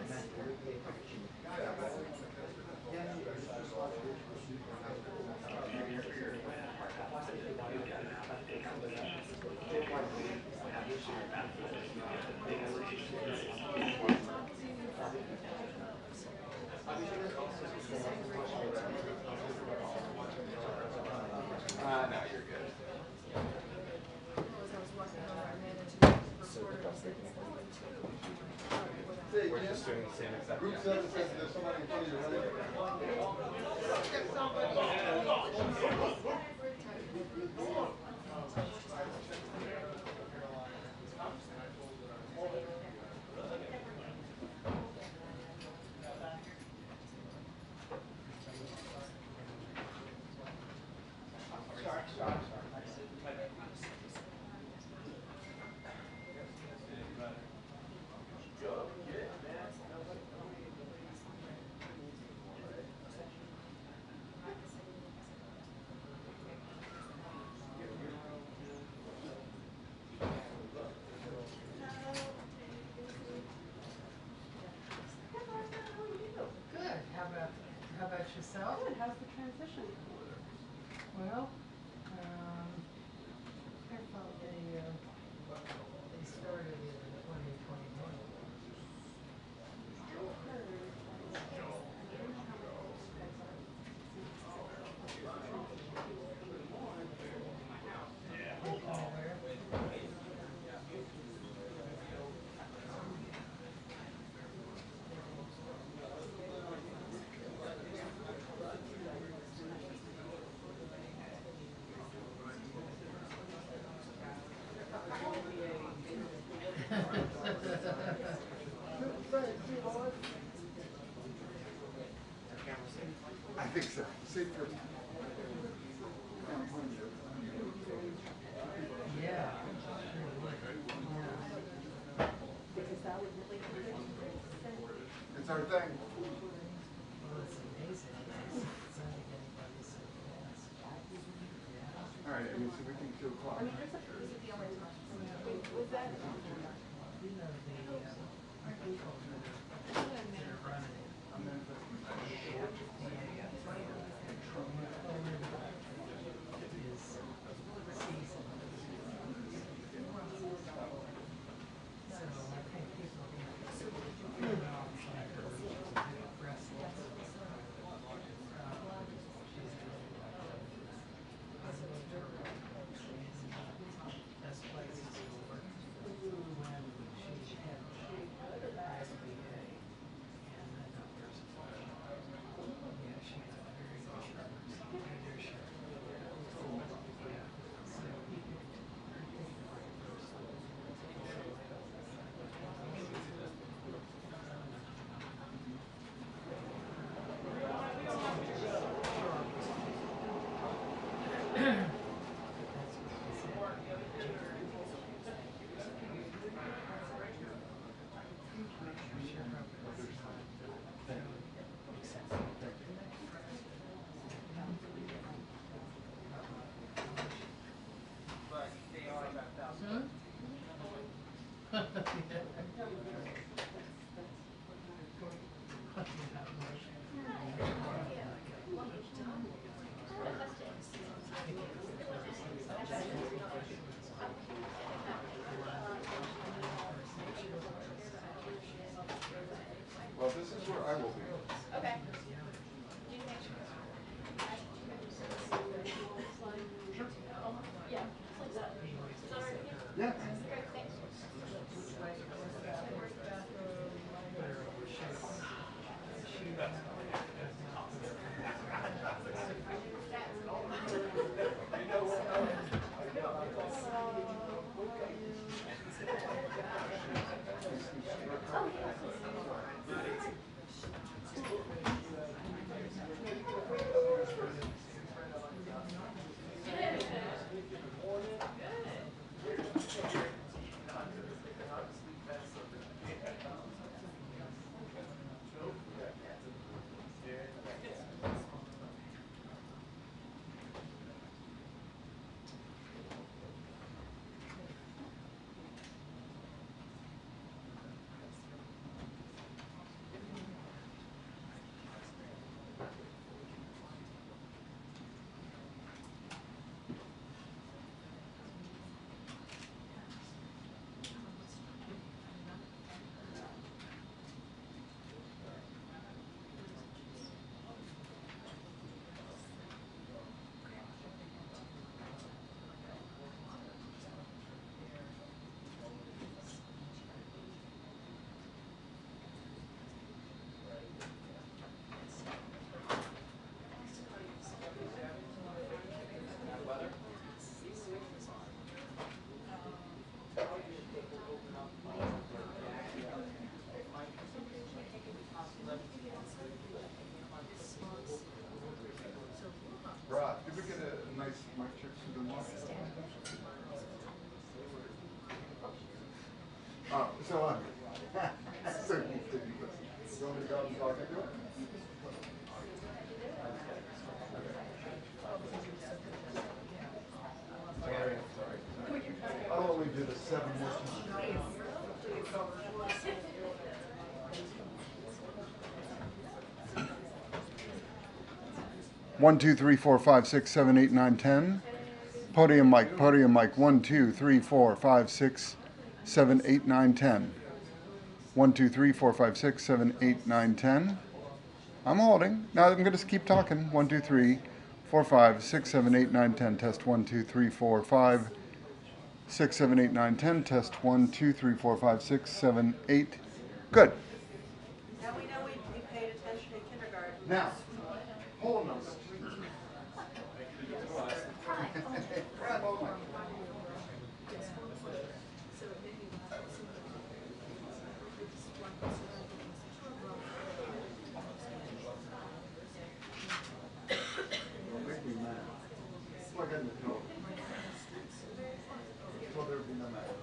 No, you're good. We're just doing the same exact Group 7 says there's somebody in front of you, right? Good. How about yourself? Good. How's the transition? Well, they started in 2021. I think so. Safe for Yeah. Because that would really it's our thing. Well, it's amazing. It's only getting better so fast. All right, I mean, so we think 2 o'clock. I mean, this is the only time. Was that? You know, the people that are running it. Is seasoned. So I think people are aggressive. Best places to work when she had SBA and then there's yeah, she had very good leadership. Yeah. So Well, this is where I will be. Okay. Yeah. Yeah. So so you want me to go and talk into it? I'll only do the 7 more times. 1, 2, 3, 4, 5, 6, 7, 8, 9, 10. Podium mic, podium mic. 1, 2, 3, 4, 5, 6, 7, 8, 9, 10. 1, 2, 3, 4, 5, 6, 7, 8, 9, 10. I'm holding. Now I'm going to keep talking. 1, 2, 3, 4, 5, 6, 7, 8, 9, 10. Test 1, 2, 3, 4, 5, 6, 7, 8, 9, 10. Test 1, 2, 3, 4, 5, 6, 7, 8. Good. Now we know we paid attention in kindergarten. Now, hold on. Grab on my. Make me mad. Plug in the code. So there'll be no matter.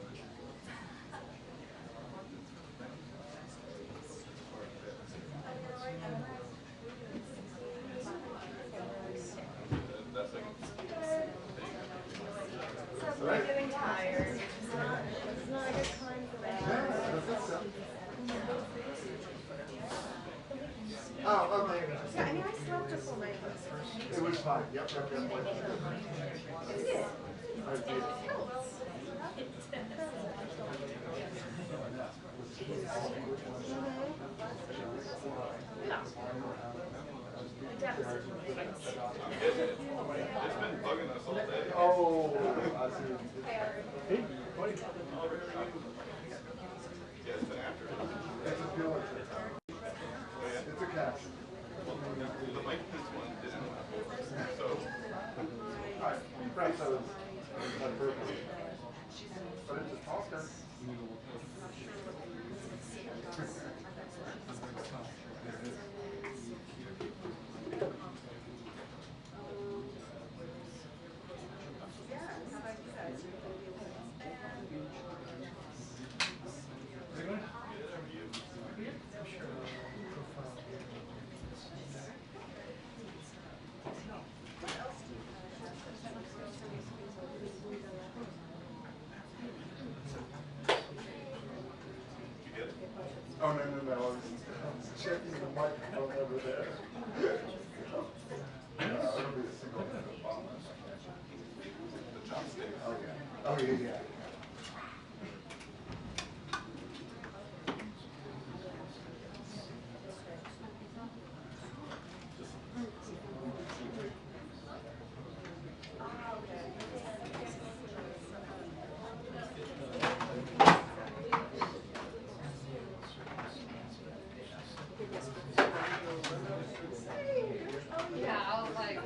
I'm getting tired. It's not a good time for that. Oh, okay. Yeah, I mean, I slept a full night. It was fine. Yep. I did. It's been bugging us all day. Oh, I see. Yeah, it's been after it. It's a pure. It's a catch. The Mike Pence one didn't. So, Perhaps I was on purpose. But it's a talker. Oh, no. I was checking the microphone over there. It'll be a single bomb. the chopstick. Oh, yeah. Yeah, I was like,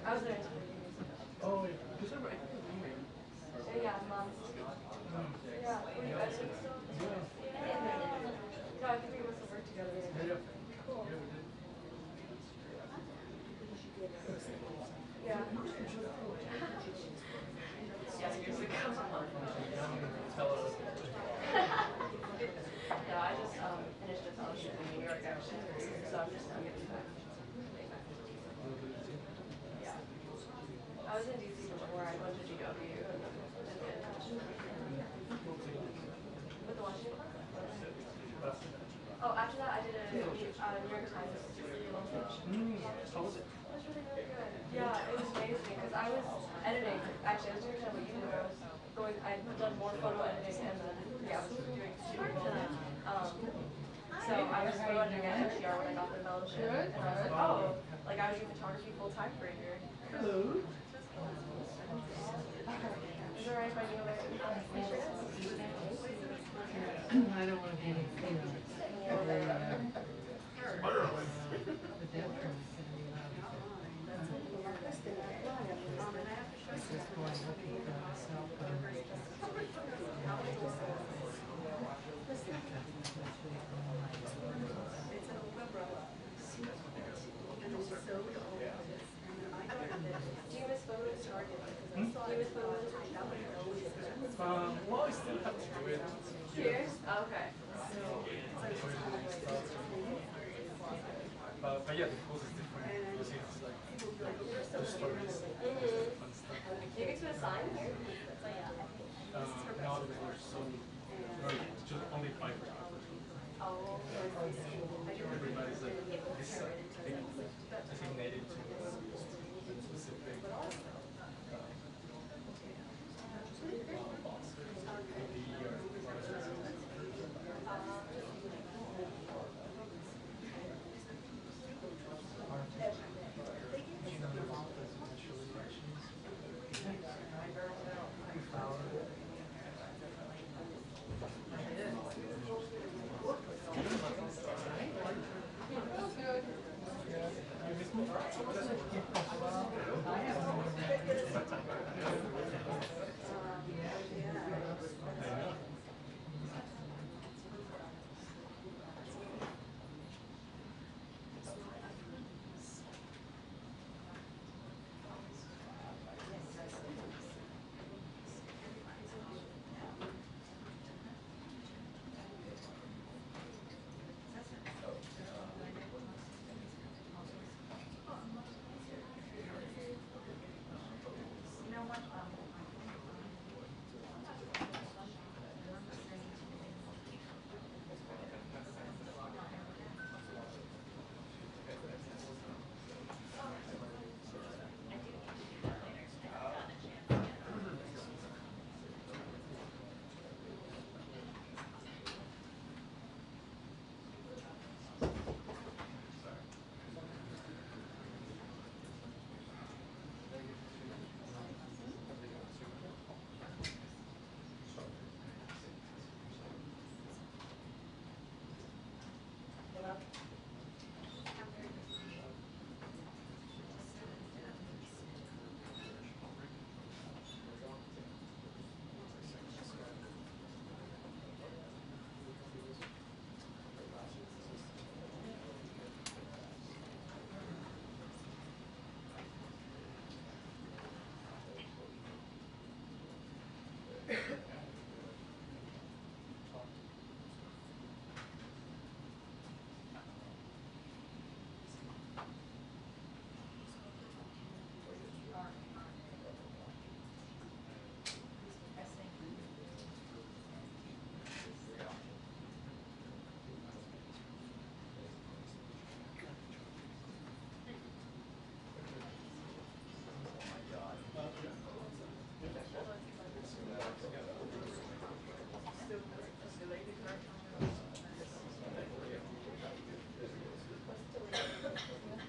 I was there. Oh, yeah. Is that right? Yeah, Mom. Yeah, were you guys still? No, I think we must have worked together. Yeah. Cool. Yeah, we did. Yeah. Yeah, years ago. Tell us. No, I just finished a fellowship in New York actually, so I'm just now getting back. Yeah. I was in DC before. I went to GW and then How was it? It was really, really good. Yeah, it was amazing because I was editing. Actually, I was doing kind of what you did. I was going. I'd done more photo editing and then yeah, I was doing studio editing. So I was photo editing at NPR when I got the fellowship, and I was like, oh, like I was doing photography full time for a year. Hello. Is it alright if I do like t-shirts? I don't want to be any feelings. The death room is going to be loud. It's just going looking for myself. Do you miss photos or do you miss photos or Well, I still have to do it. Cheers? Okay. But yeah, the pose is different. You see, it's like the stories, fun stuff. Do you get to assign here? Now that we're so, it's just only 5 hours. Oh, Everybody's like, this designated to specific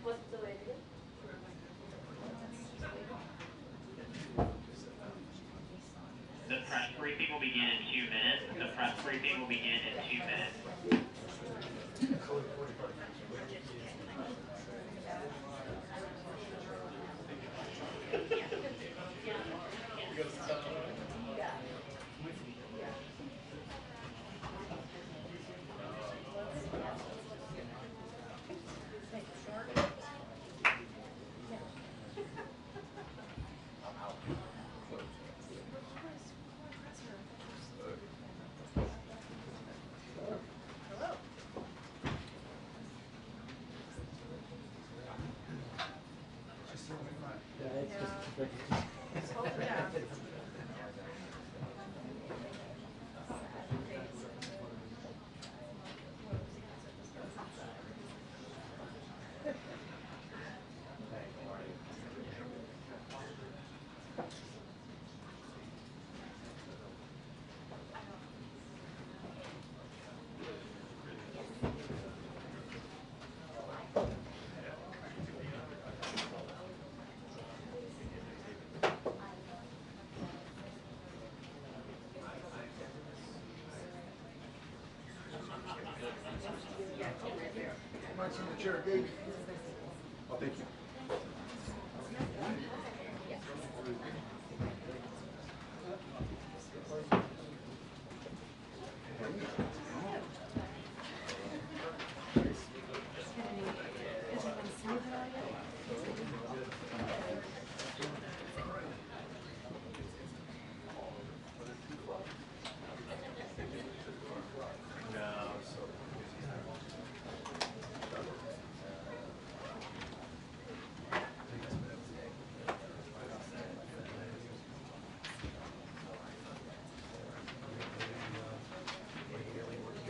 What's delayed again? The press briefing will begin in 2 minutes. The press briefing will begin in 2 minutes. Mike's in the chair, Gabe. Oh, thank you.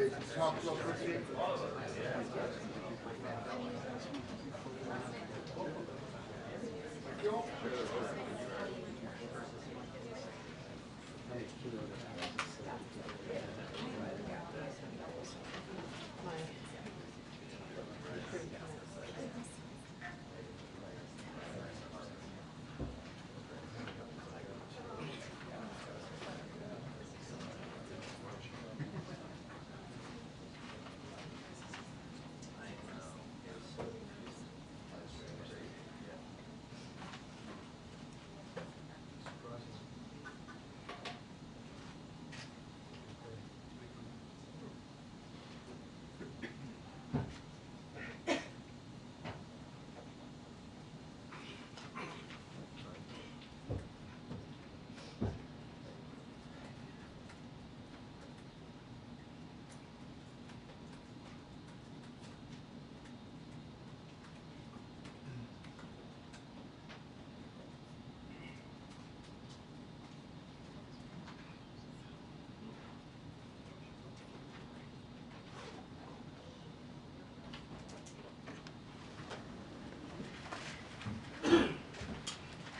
Okay, talk real quick.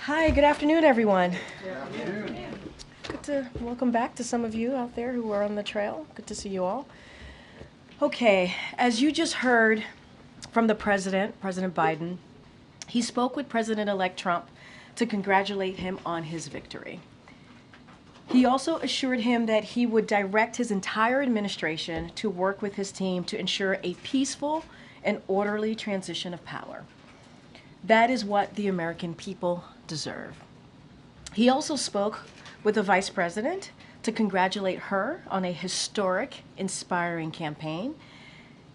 Hi, good afternoon, everyone. Good to welcome back to some of you out there who are on the trail. Good to see you all. Okay, as you just heard from the President Biden, he spoke with President-elect Trump to congratulate him on his victory. He also assured him that he would direct his entire administration to work with his team to ensure a peaceful and orderly transition of power. That is what the American people deserve. He also spoke with the Vice President to congratulate her on a historic, inspiring campaign.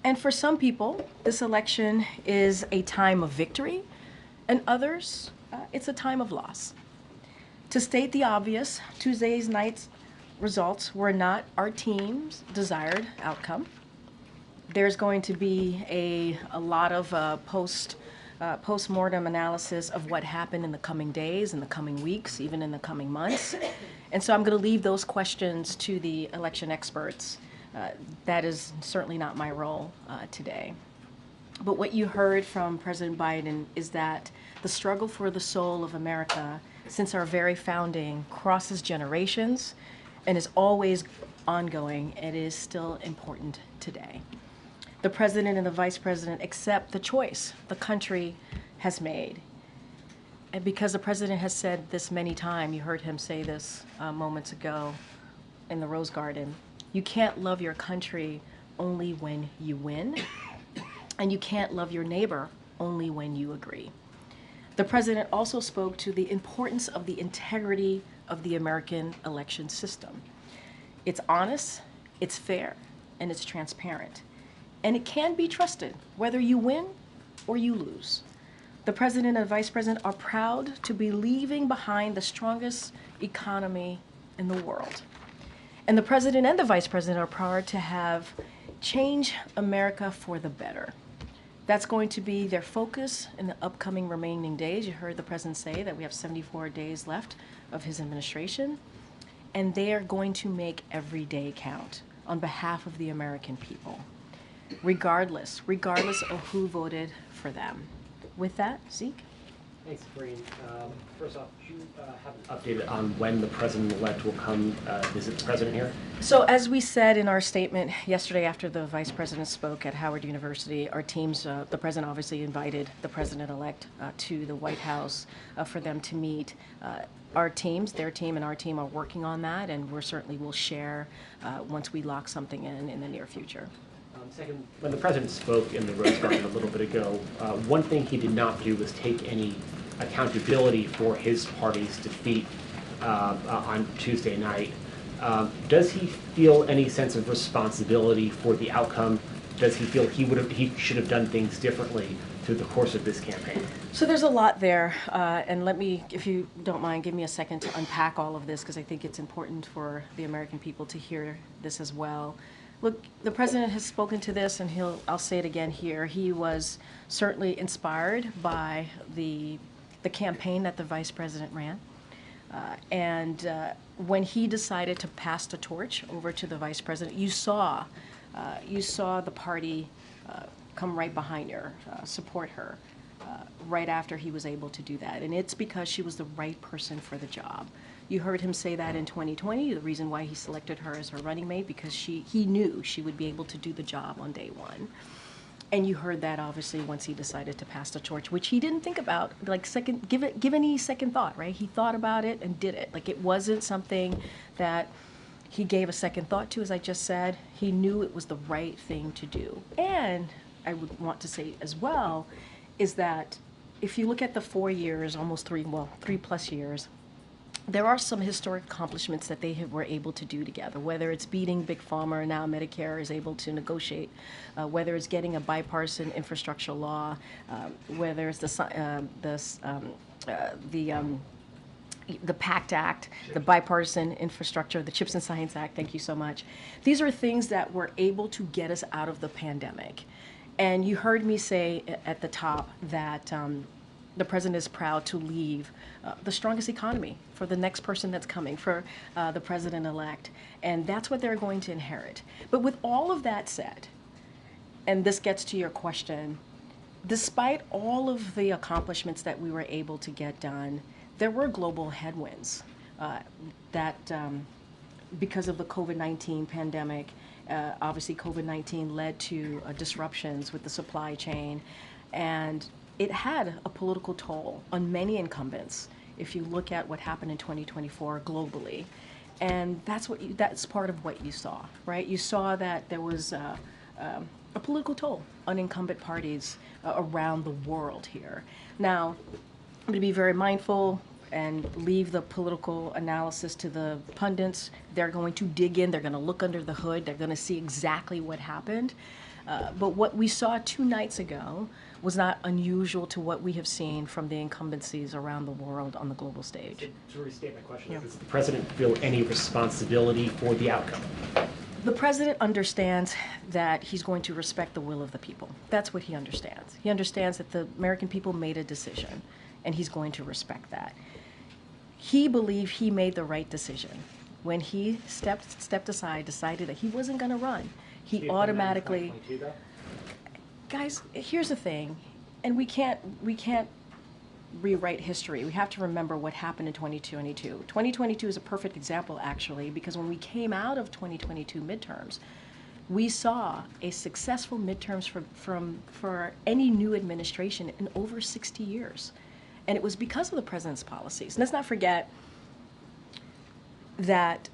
And for some people, this election is a time of victory, and others, it's a time of loss. To state the obvious, Tuesday's night's results were not our team's desired outcome. There's going to be a lot of post-mortem analysis of what happened in the coming days, in the coming weeks, even in the coming months. And so I'm going to leave those questions to the election experts. That is certainly not my role today. But what you heard from President Biden is that the struggle for the soul of America since our very founding crosses generations and is always ongoing. It is still important today. The President and the Vice President accept the choice the country has made. And because the President has said this many times, you heard him say this moments ago in the Rose Garden, you can't love your country only when you win, and you can't love your neighbor only when you agree. The President also spoke to the importance of the integrity of the American election system. It's honest, it's fair, and it's transparent. And it can be trusted, whether you win or you lose. The President and Vice President are proud to be leaving behind the strongest economy in the world. And the President and the Vice President are proud to have changed America for the better. That's going to be their focus in the upcoming remaining days. You heard the President say that we have 74 days left of his administration, and they are going to make every day count on behalf of the American people, regardless of who voted for them. With that, Zeke? Thanks, Karine. First off, do you have an update on when the President-elect will come visit the President here? So as we said in our statement yesterday after the Vice President spoke at Howard University, our teams, the President obviously invited the President-elect to the White House for them to meet. Our teams, their team and our team are working on that, and we certainly will share once we lock something in the near future. Second, when the president spoke in the Rose Garden a little bit ago, one thing he did not do was take any accountability for his party's defeat on Tuesday night. Does he feel any sense of responsibility for the outcome? Does he feel he should have done things differently through the course of this campaign? So there's a lot there, and let me, if you don't mind, give me a second to unpack all of this, because I think it's important for the American people to hear this as well. Look, the president has spoken to this, and I'll say it again here. He was certainly inspired by the campaign that the vice president ran. When he decided to pass the torch over to the vice president, you saw the party come right behind her, support her, right after he was able to do that. And it's because she was the right person for the job. You heard him say that in 2020, the reason why he selected her as her running mate, because he knew she would be able to do the job on day one. And you heard that obviously once he decided to pass the torch, which he didn't think about, like give any second thought, right? He thought about it and did it. Like, it wasn't something that he gave a second thought to, as I just said. He knew it was the right thing to do. And I would want to say as well, is that if you look at the 4 years, almost 3+ years, there are some historic accomplishments that they were able to do together, whether it's beating Big Pharma, and now Medicare is able to negotiate, whether it's getting a bipartisan infrastructure law, whether it's the PACT Act, the Bipartisan Infrastructure, the CHIPS and Science Act, thank you so much. These are things that were able to get us out of the pandemic. And you heard me say at the top that the president is proud to leave the strongest economy for the next person that's coming, for the president-elect. And that's what they're going to inherit. But with all of that said, and this gets to your question, despite all of the accomplishments that we were able to get done, there were global headwinds that because of the COVID-19 pandemic, obviously COVID-19 led to disruptions with the supply chain, and it had a political toll on many incumbents if you look at what happened in 2024 globally. And that's part of what you saw, right? You saw that there was a political toll on incumbent parties around the world here. Now, I'm going to be very mindful and leave the political analysis to the pundits. They're going to dig in, they're going to look under the hood, they're going to see exactly what happened. But what we saw 2 nights ago was not unusual to what we have seen from the incumbencies around the world on the global stage. To restate my question, does the president feel any responsibility for the outcome? The president understands that he's going to respect the will of the people. That's what he understands. He understands that the American people made a decision, and he's going to respect that. He believed he made the right decision. When he stepped aside, decided that he wasn't going to run, he automatically... Guys, here's the thing, and we can't rewrite history. We have to remember what happened in 2022. 2022 is a perfect example, actually, because when we came out of 2022 midterms, we saw a successful midterms for any new administration in over 60 years. And it was because of the president's policies. Let's not forget that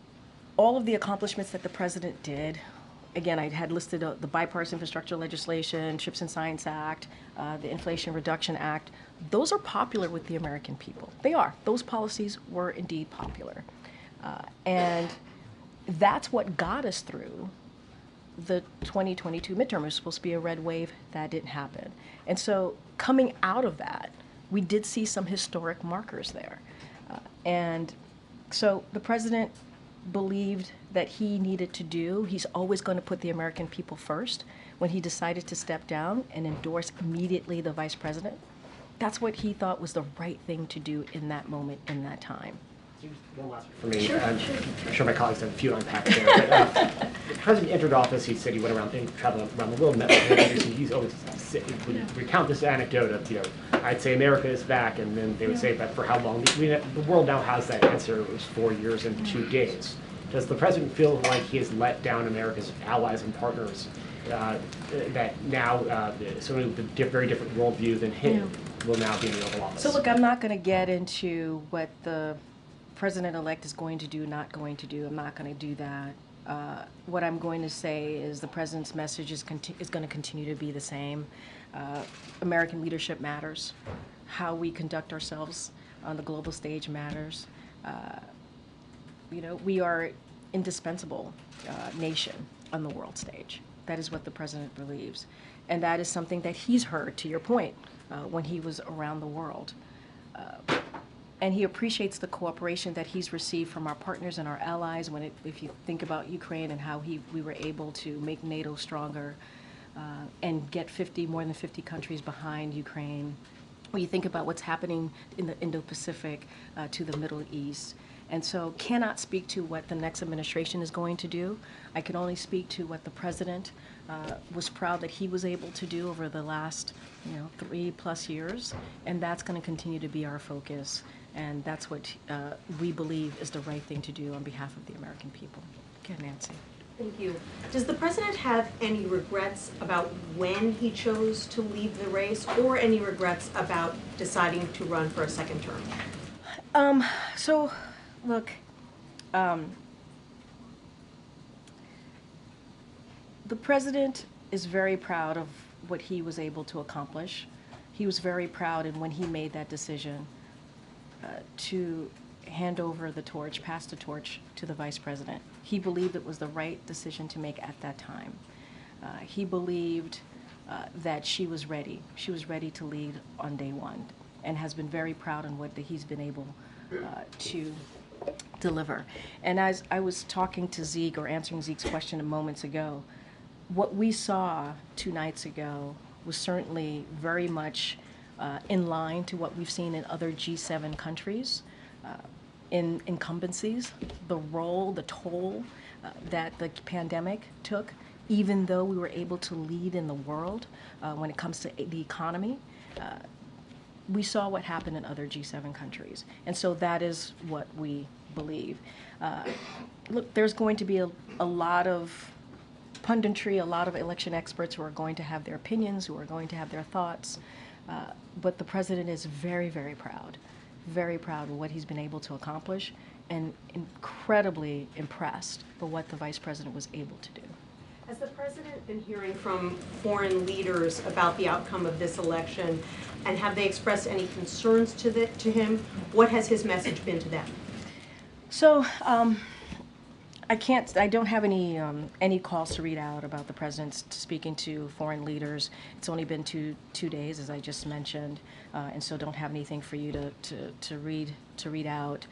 all of the accomplishments that the president did, again, I had listed the bipartisan infrastructure legislation, CHIPS and Science Act, the Inflation Reduction Act. Those are popular with the American people. They are. Those policies were indeed popular. And that's what got us through the 2022 midterm. It was supposed to be a red wave. That didn't happen. And so coming out of that, we did see some historic markers there. And so the president believed that he needed to do. He's always going to put the American people first. When he decided to step down and endorse immediately the vice president, that's what he thought was the right thing to do in that moment, in that time. One last one for me. Sure, I'm sure my colleagues have a few to unpack there. But, the president entered office, he said he went around and traveled around the world, met with leaders, and he's always would recount this anecdote of, I'd say America is back, and then they would say, but for how long? The world now has that answer. It was 4 years and 2 days. Does the president feel like he has let down America's allies and partners, that now sort of the very different worldview than him will now be in the Oval Office? So look, I'm not going to get into what the president-elect is going to do, not going to do. I'm not going to do that. What I'm going to say is the president's message is going to continue to be the same. American leadership matters. How we conduct ourselves on the global stage matters. You know, we are indispensable nation on the world stage. That is what the president believes. And that is something that he's heard, to your point, when he was around the world. And he appreciates the cooperation that he's received from our partners and our allies. If you think about Ukraine and how we were able to make NATO stronger and get more than 50 countries behind Ukraine. When you think about what's happening in the Indo-Pacific to the Middle East. And so cannot speak to what the next administration is going to do. I can only speak to what the president was proud that he was able to do over the last 3+ years. And that's going to continue to be our focus. And that's what we believe is the right thing to do on behalf of the American people. Okay, Nancy. Thank you. Does the president have any regrets about when he chose to leave the race, or any regrets about deciding to run for a second term? So, look, the president is very proud of what he was able to accomplish. He was very proud, and when he made that decision to hand over the torch, pass the torch to the vice president, he believed it was the right decision to make at that time. He believed that she was ready. She was ready to lead on day one, and has been very proud in what he's been able to deliver. And as I was talking to Zeke, or answering Zeke's question moments ago, what we saw 2 nights ago was certainly very much in line to what we've seen in other G7 countries. In incumbencies, the role, the toll that the pandemic took, even though we were able to lead in the world when it comes to the economy, we saw what happened in other G7 countries. And so that is what we believe. Look, there's going to be a lot of punditry, a lot of election experts who are going to have their opinions, who are going to have their thoughts, but the president is very, very proud of what he's been able to accomplish, and incredibly impressed by what the vice president was able to do. Has the president been hearing from foreign leaders about the outcome of this election, and have they expressed any concerns to him? What has his message been to them? So I don't have any calls to read out about the president speaking to foreign leaders. It's only been two days, as I just mentioned, and so don't have anything for you to read out.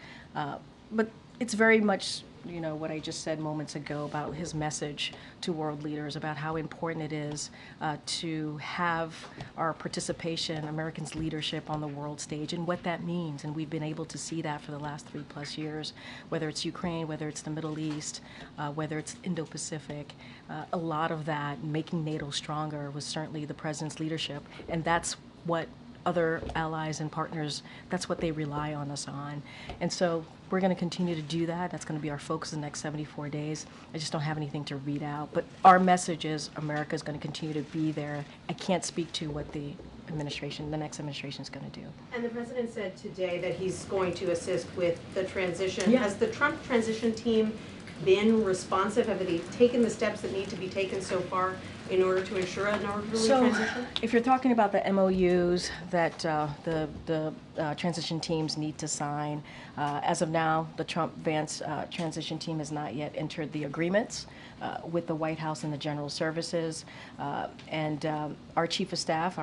But it's very much, what I just said moments ago about his message to world leaders about how important it is to have our participation, Americans' leadership on the world stage, and what that means. And we've been able to see that for the last 3+ years, whether it's Ukraine, whether it's the Middle East, whether it's Indo-Pacific. A lot of that, making NATO stronger, was certainly the president's leadership, and that's what other allies and partners, that's what they rely on us on. And so we're going to continue to do that. That's going to be our focus in the next 74 days. I just don't have anything to read out. But our message is America is going to continue to be there. I can't speak to what the next administration is going to do. And the president said today that he's going to assist with the transition. Yeah. Has the Trump transition team been responsive? Have they taken the steps that need to be taken so far in order to ensure an orderly transition? If you're talking about the MOUs that the transition teams need to sign, as of now, the Trump-Vance transition team has not yet entered the agreements with the White House and the General Services. And our Chief of Staff,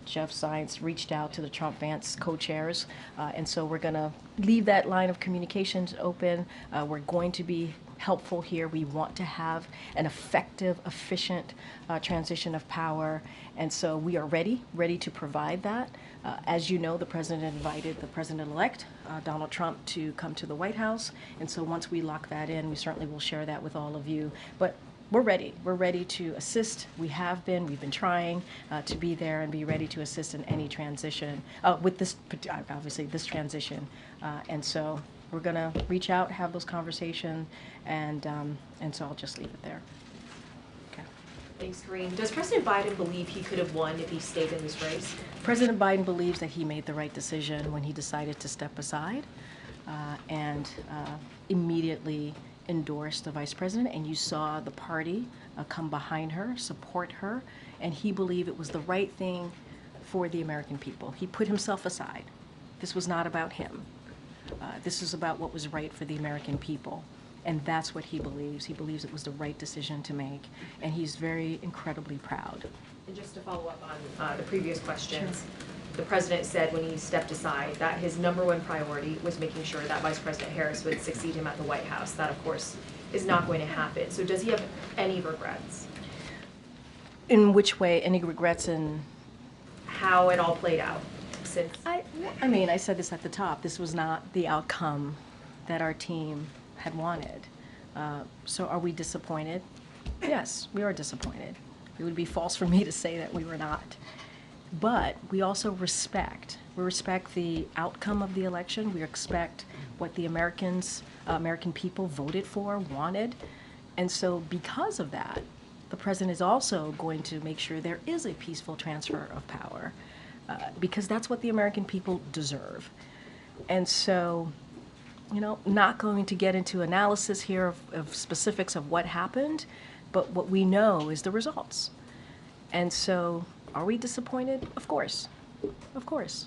Jeff Zients, reached out to the Trump-Vance co-chairs. And so we're going to leave that line of communications open. We're going to be helpful here. We want to have an effective, efficient transition of power, and so we are ready to provide that. As you know, the president invited the president-elect, Donald Trump, to come to the White House, and so once we lock that in, we certainly will share that with all of you. But we're ready. We're ready to assist. We've been trying to be there and be ready to assist in any transition, with this, obviously, this transition, and so we're going to reach out, have those conversations, and so I'll just leave it there. Okay. Thanks, Karine. Does President Biden believe he could have won if he stayed in this race? President Biden believes that he made the right decision when he decided to step aside and immediately endorse the vice president, and you saw the party come behind her, support her, and he believed it was the right thing for the American people. He put himself aside. This was not about him. This is about what was right for the American people. And that's what he believes. He believes it was the right decision to make. And he's very incredibly proud. And just to follow up on the previous questions, the president said when he stepped aside that his #1 priority was making sure that Vice President Harris would succeed him at the White House. That, of course, is not going to happen. So does he have any regrets? In which way? Any regrets in? How it all played out since? I mean, I said this at the top. This was not the outcome that our team had wanted. So are we disappointed? Yes, we are disappointed. It would be false for me to say that we were not. But we also respect. We respect the outcome of the election. We respect what the American people voted for, wanted. And so because of that, the president is also going to make sure there is a peaceful transfer of power, because that's what the American people deserve. And so, you know, not going to get into analysis here of specifics of what happened, but what we know is the results. And so, are we disappointed? Of course. Of course.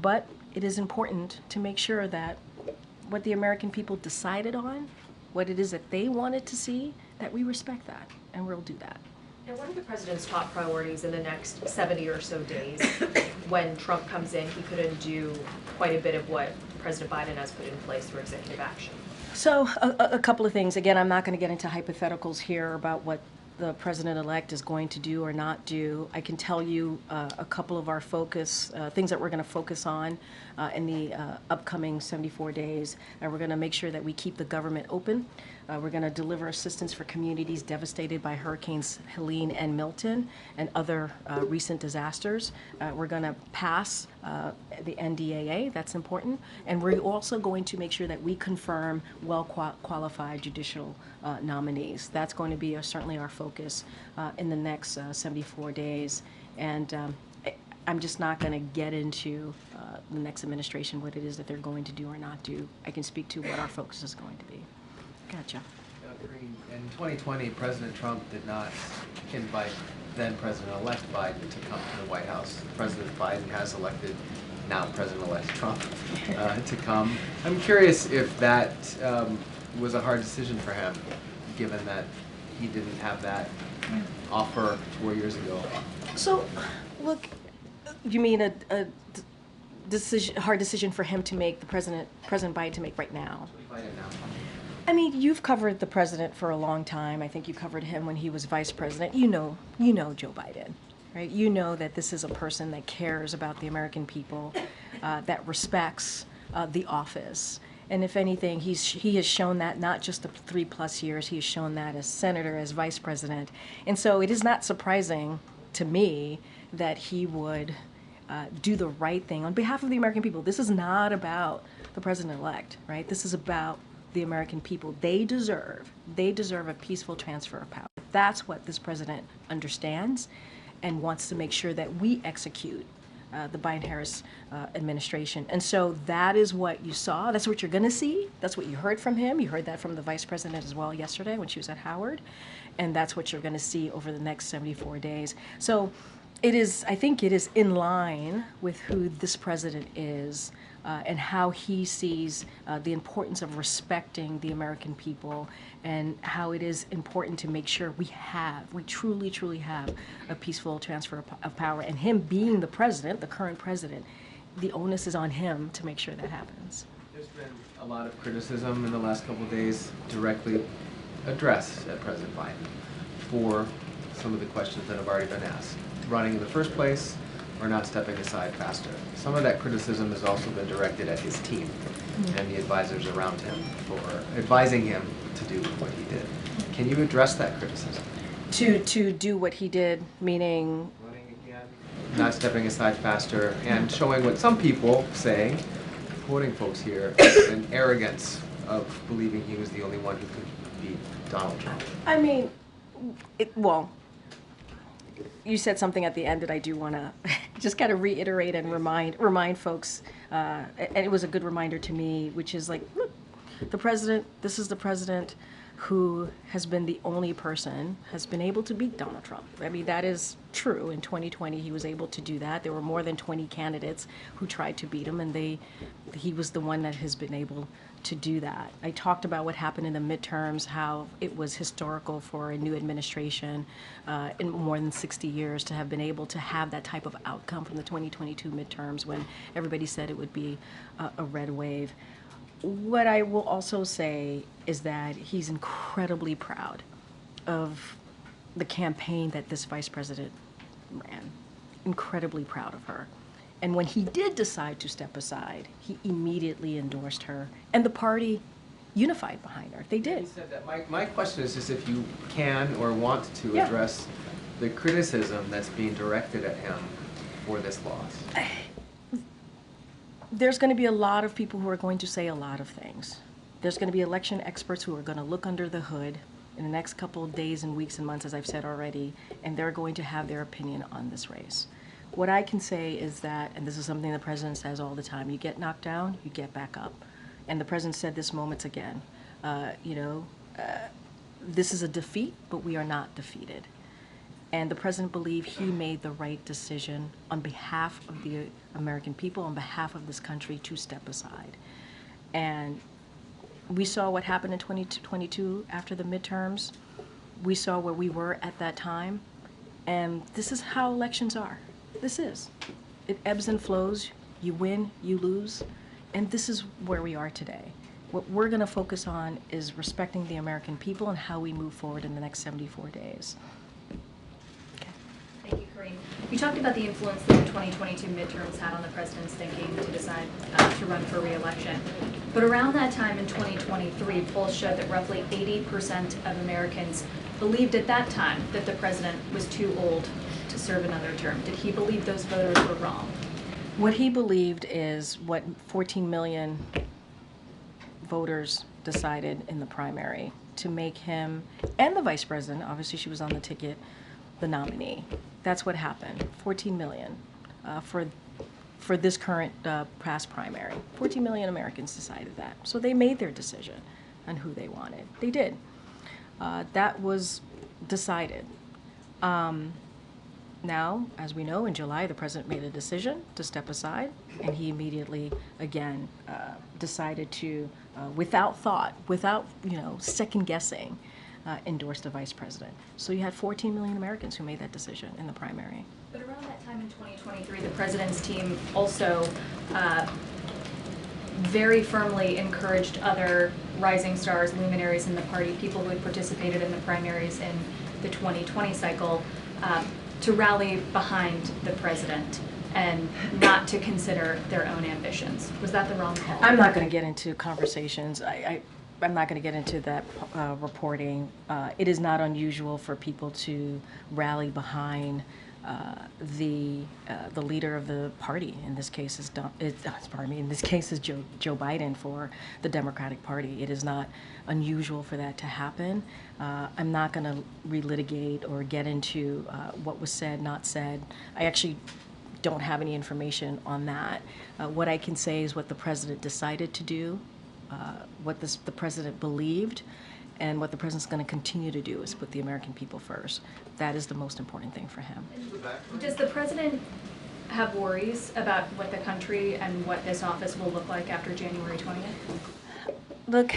But it is important to make sure that what the American people decided on, what it is that they wanted to see, that we respect that, and we'll do that. And what are the president's top priorities in the next 70 or so days? When Trump comes in, he could undo quite a bit of what President Biden has put in place through executive action. So a couple of things. Again, I'm not going to get into hypotheticals here about what the president-elect is going to do or not do. I can tell you a couple of our focus, things that we're going to focus on in the upcoming 74 days. And we're going to make sure that we keep the government open. We're going to deliver assistance for communities devastated by Hurricanes Helene and Milton and other recent disasters. We're going to pass the NDAA, that's important. And we're also going to make sure that we confirm well-qualified judicial nominees. That's going to be certainly our focus in the next 74 days. And I'm just not going to get into the next administration, what it is that they're going to do or not do. I can speak to what our focus is going to be. Gotcha. Karine, in 2020, President Trump did not invite then President-elect Biden to come to the White House. President Biden has elected now President-elect Trump to come. I'm curious if that was a hard decision for him, given that he didn't have that offer 4 years ago. So, look, you mean a hard decision for him to make, President Biden to make right now? I mean, you've covered the president for a long time. I think you covered him when he was vice president. You know Joe Biden, right? You know that this is a person that cares about the American people, that respects the office. And if anything, he has shown that not just the 3+ years, he has shown that as senator, as vice president. And so it is not surprising to me that he would do the right thing on behalf of the American people. This is not about the president-elect, right? This is about the American people. They deserve a peaceful transfer of power. That's what this president understands and wants to make sure that we execute the Biden-Harris administration. And so that is what you saw. That's what you're going to see. That's what you heard from him. You heard that from the vice president as well yesterday when she was at Howard. And that's what you're going to see over the next 74 days. So I think it is in line with who this president is, and how he sees the importance of respecting the American people, and how it is important to make sure we truly, truly have a peaceful transfer of power. And him being the president, the current president, the onus is on him to make sure that happens. There's been a lot of criticism in the last couple of days directly addressed at President Biden for some of the questions that have already been asked. Running in the first place, or not stepping aside faster. Some of that criticism has also been directed at his team and the advisors around him for advising him to do what he did. Can you address that criticism? To do what he did, meaning? Running again, not stepping aside faster, and showing what some people say, quoting folks here, an arrogance of believing he was the only one who could beat Donald Trump. I mean, well, you said something at the end that I do want to just kind of reiterate and remind folks, and it was a good reminder to me, which is like, look, This is the president who has been the only person has been able to beat Donald Trump. I mean, that is true. In 2020, he was able to do that. There were more than 20 candidates who tried to beat him, and he was the one that has been able to do that. I talked about what happened in the midterms, how it was historical for a new administration in more than 60 years to have been able to have that type of outcome from the 2022 midterms when everybody said it would be a red wave. What I will also say is that he's incredibly proud of the campaign that this vice president ran. Incredibly proud of her. And when he did decide to step aside, he immediately endorsed her, and the party unified behind her. They did. You said that. My question is just if you can or want to Yeah. address the criticism that's being directed at him for this loss. There's going to be a lot of people who are going to say a lot of things. There's going to be election experts who are going to look under the hood in the next couple of days and weeks and months, as I've said already, and they're going to have their opinion on this race. What I can say is that, and this is something the president says all the time, you get knocked down, you get back up. And the president said this moments again, this is a defeat, but we are not defeated. And the president believed he made the right decision on behalf of the American people, on behalf of this country, to step aside. And we saw what happened in 2022 after the midterms. We saw where we were at that time. And this is how elections are. This is. It ebbs and flows. You win, you lose. And this is where we are today. What we're going to focus on is respecting the American people and how we move forward in the next 74 days. Thank you, Karine. You talked about the influence that the 2022 midterms had on the president's thinking to decide to run for re-election. But around that time in 2023, polls showed that roughly 80% of Americans believed at that time that the president was too old to serve another term. Did he believe those voters were wrong? What he believed is what 14 million voters decided in the primary to make him, and the vice president, obviously she was on the ticket, the nominee. That's what happened. 14 million for this current past primary. 14 million Americans decided that. So they made their decision on who they wanted. They did. That was decided. Now, as we know, in July, the president made a decision to step aside, and he immediately, again, decided to, without thought, without second guessing, endorse the vice president. So you had 14 million Americans who made that decision in the primary. But around that time in 2023, the president's team also very firmly encouraged other rising stars, luminaries in the party, people who had participated in the primaries in the 2020 cycle, to rally behind the president and not to consider their own ambitions. Was that the wrong call? I'm not going to get into conversations. I'm not going to get into that reporting. It is not unusual for people to rally behind the leader of the party. In this case is in this case is Joe Biden for the Democratic Party. It is not unusual for that to happen. I'm not going to relitigate or get into what was said, not said. I actually don't have any information on that. What I can say is what the president decided to do. What the president believed, and what the president's going to continue to do is put the American people first. That is the most important thing for him. Does the president have worries about what the country and what this office will look like after January 20th? Look,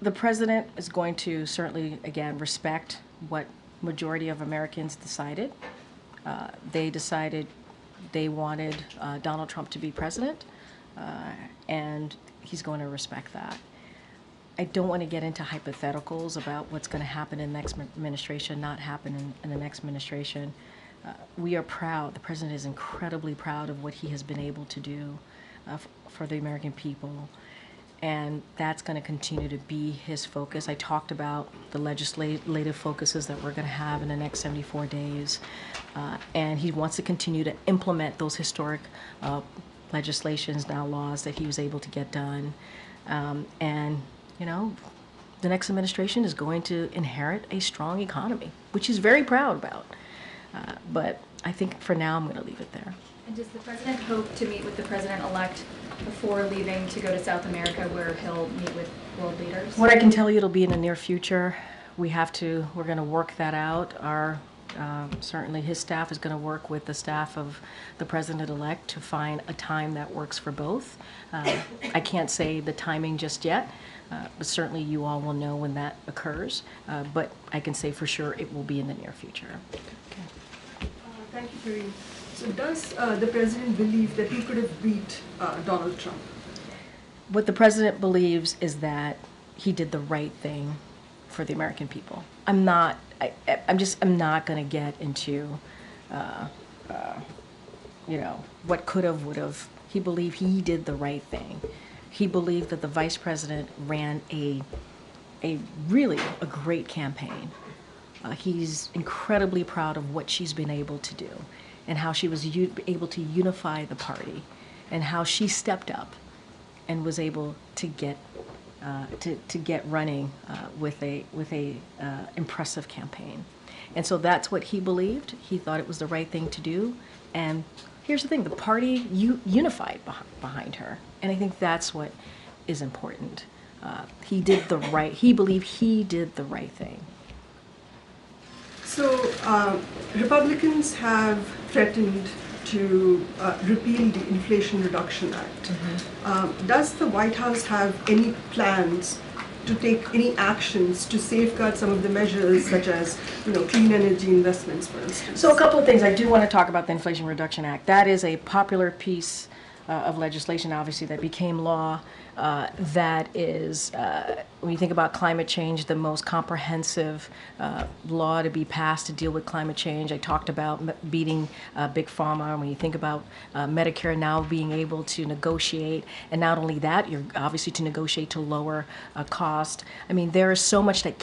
the president is going to certainly, again, respect what majority of Americans decided. They decided they wanted Donald Trump to be president, and he's going to respect that. I don't want to get into hypotheticals about what's going to happen in the next administration, not happen in the next administration. We are proud. The president is incredibly proud of what he has been able to do for the American people, and that's going to continue to be his focus. I talked about the legislative focuses that we're going to have in the next 74 days, and he wants to continue to implement those historic legislations, now laws, that he was able to get done. And, the next administration is going to inherit a strong economy, which he's very proud about. But I think for now I'm going to leave it there. And does the president hope to meet with the president-elect before leaving to go to South America, where he'll meet with world leaders? What I can tell you, it'll be in the near future. We're going to work that out. Certainly his staff is going to work with the staff of the president-elect to find a time that works for both. I can't say the timing just yet, but certainly you all will know when that occurs. But I can say for sure it will be in the near future. Okay. Thank you, Karine. So does the president believe that he could have beat Donald Trump? What the president believes is that he did the right thing for the American people. I'm not going to get into, what could have, would have. He believed he did the right thing. He believed that the vice president ran a great campaign. He's incredibly proud of what she's been able to do and how she was able to unify the party and how she stepped up and was able to get running with a impressive campaign. And so that's what he believed. He thought it was the right thing to do. And here's the thing, the party unified behind her. And I think that's what is important. He believed he did the right thing. So Republicans have threatened to repeal the Inflation Reduction Act. Mm-hmm. Does the White House have any plans to take any actions to safeguard some of the measures, such as clean energy investments, for instance? So a couple of things. I do want to talk about the Inflation Reduction Act. That is a popular piece of legislation, obviously, that became law. That is, when you think about climate change, the most comprehensive law to be passed to deal with climate change. I talked about beating Big Pharma. When you think about Medicare now being able to negotiate, and not only that, you're obviously to negotiate to lower cost. I mean, there is so much that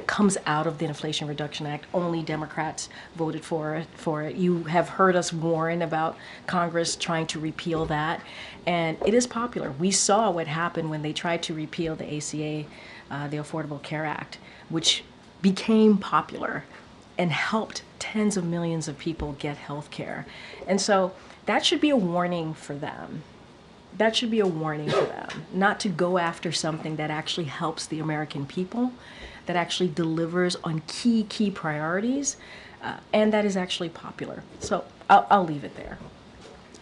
comes out of the Inflation Reduction Act. Only Democrats voted for it. You have heard us warn about Congress trying to repeal that, and it is popular. We saw what happened when they tried to repeal the ACA, the Affordable Care Act, which became popular and helped tens of millions of people get health care. And so that should be a warning for them. That should be a warning for them, not to go after something that actually helps the American people, that actually delivers on key priorities, and that is actually popular. So I'll leave it there.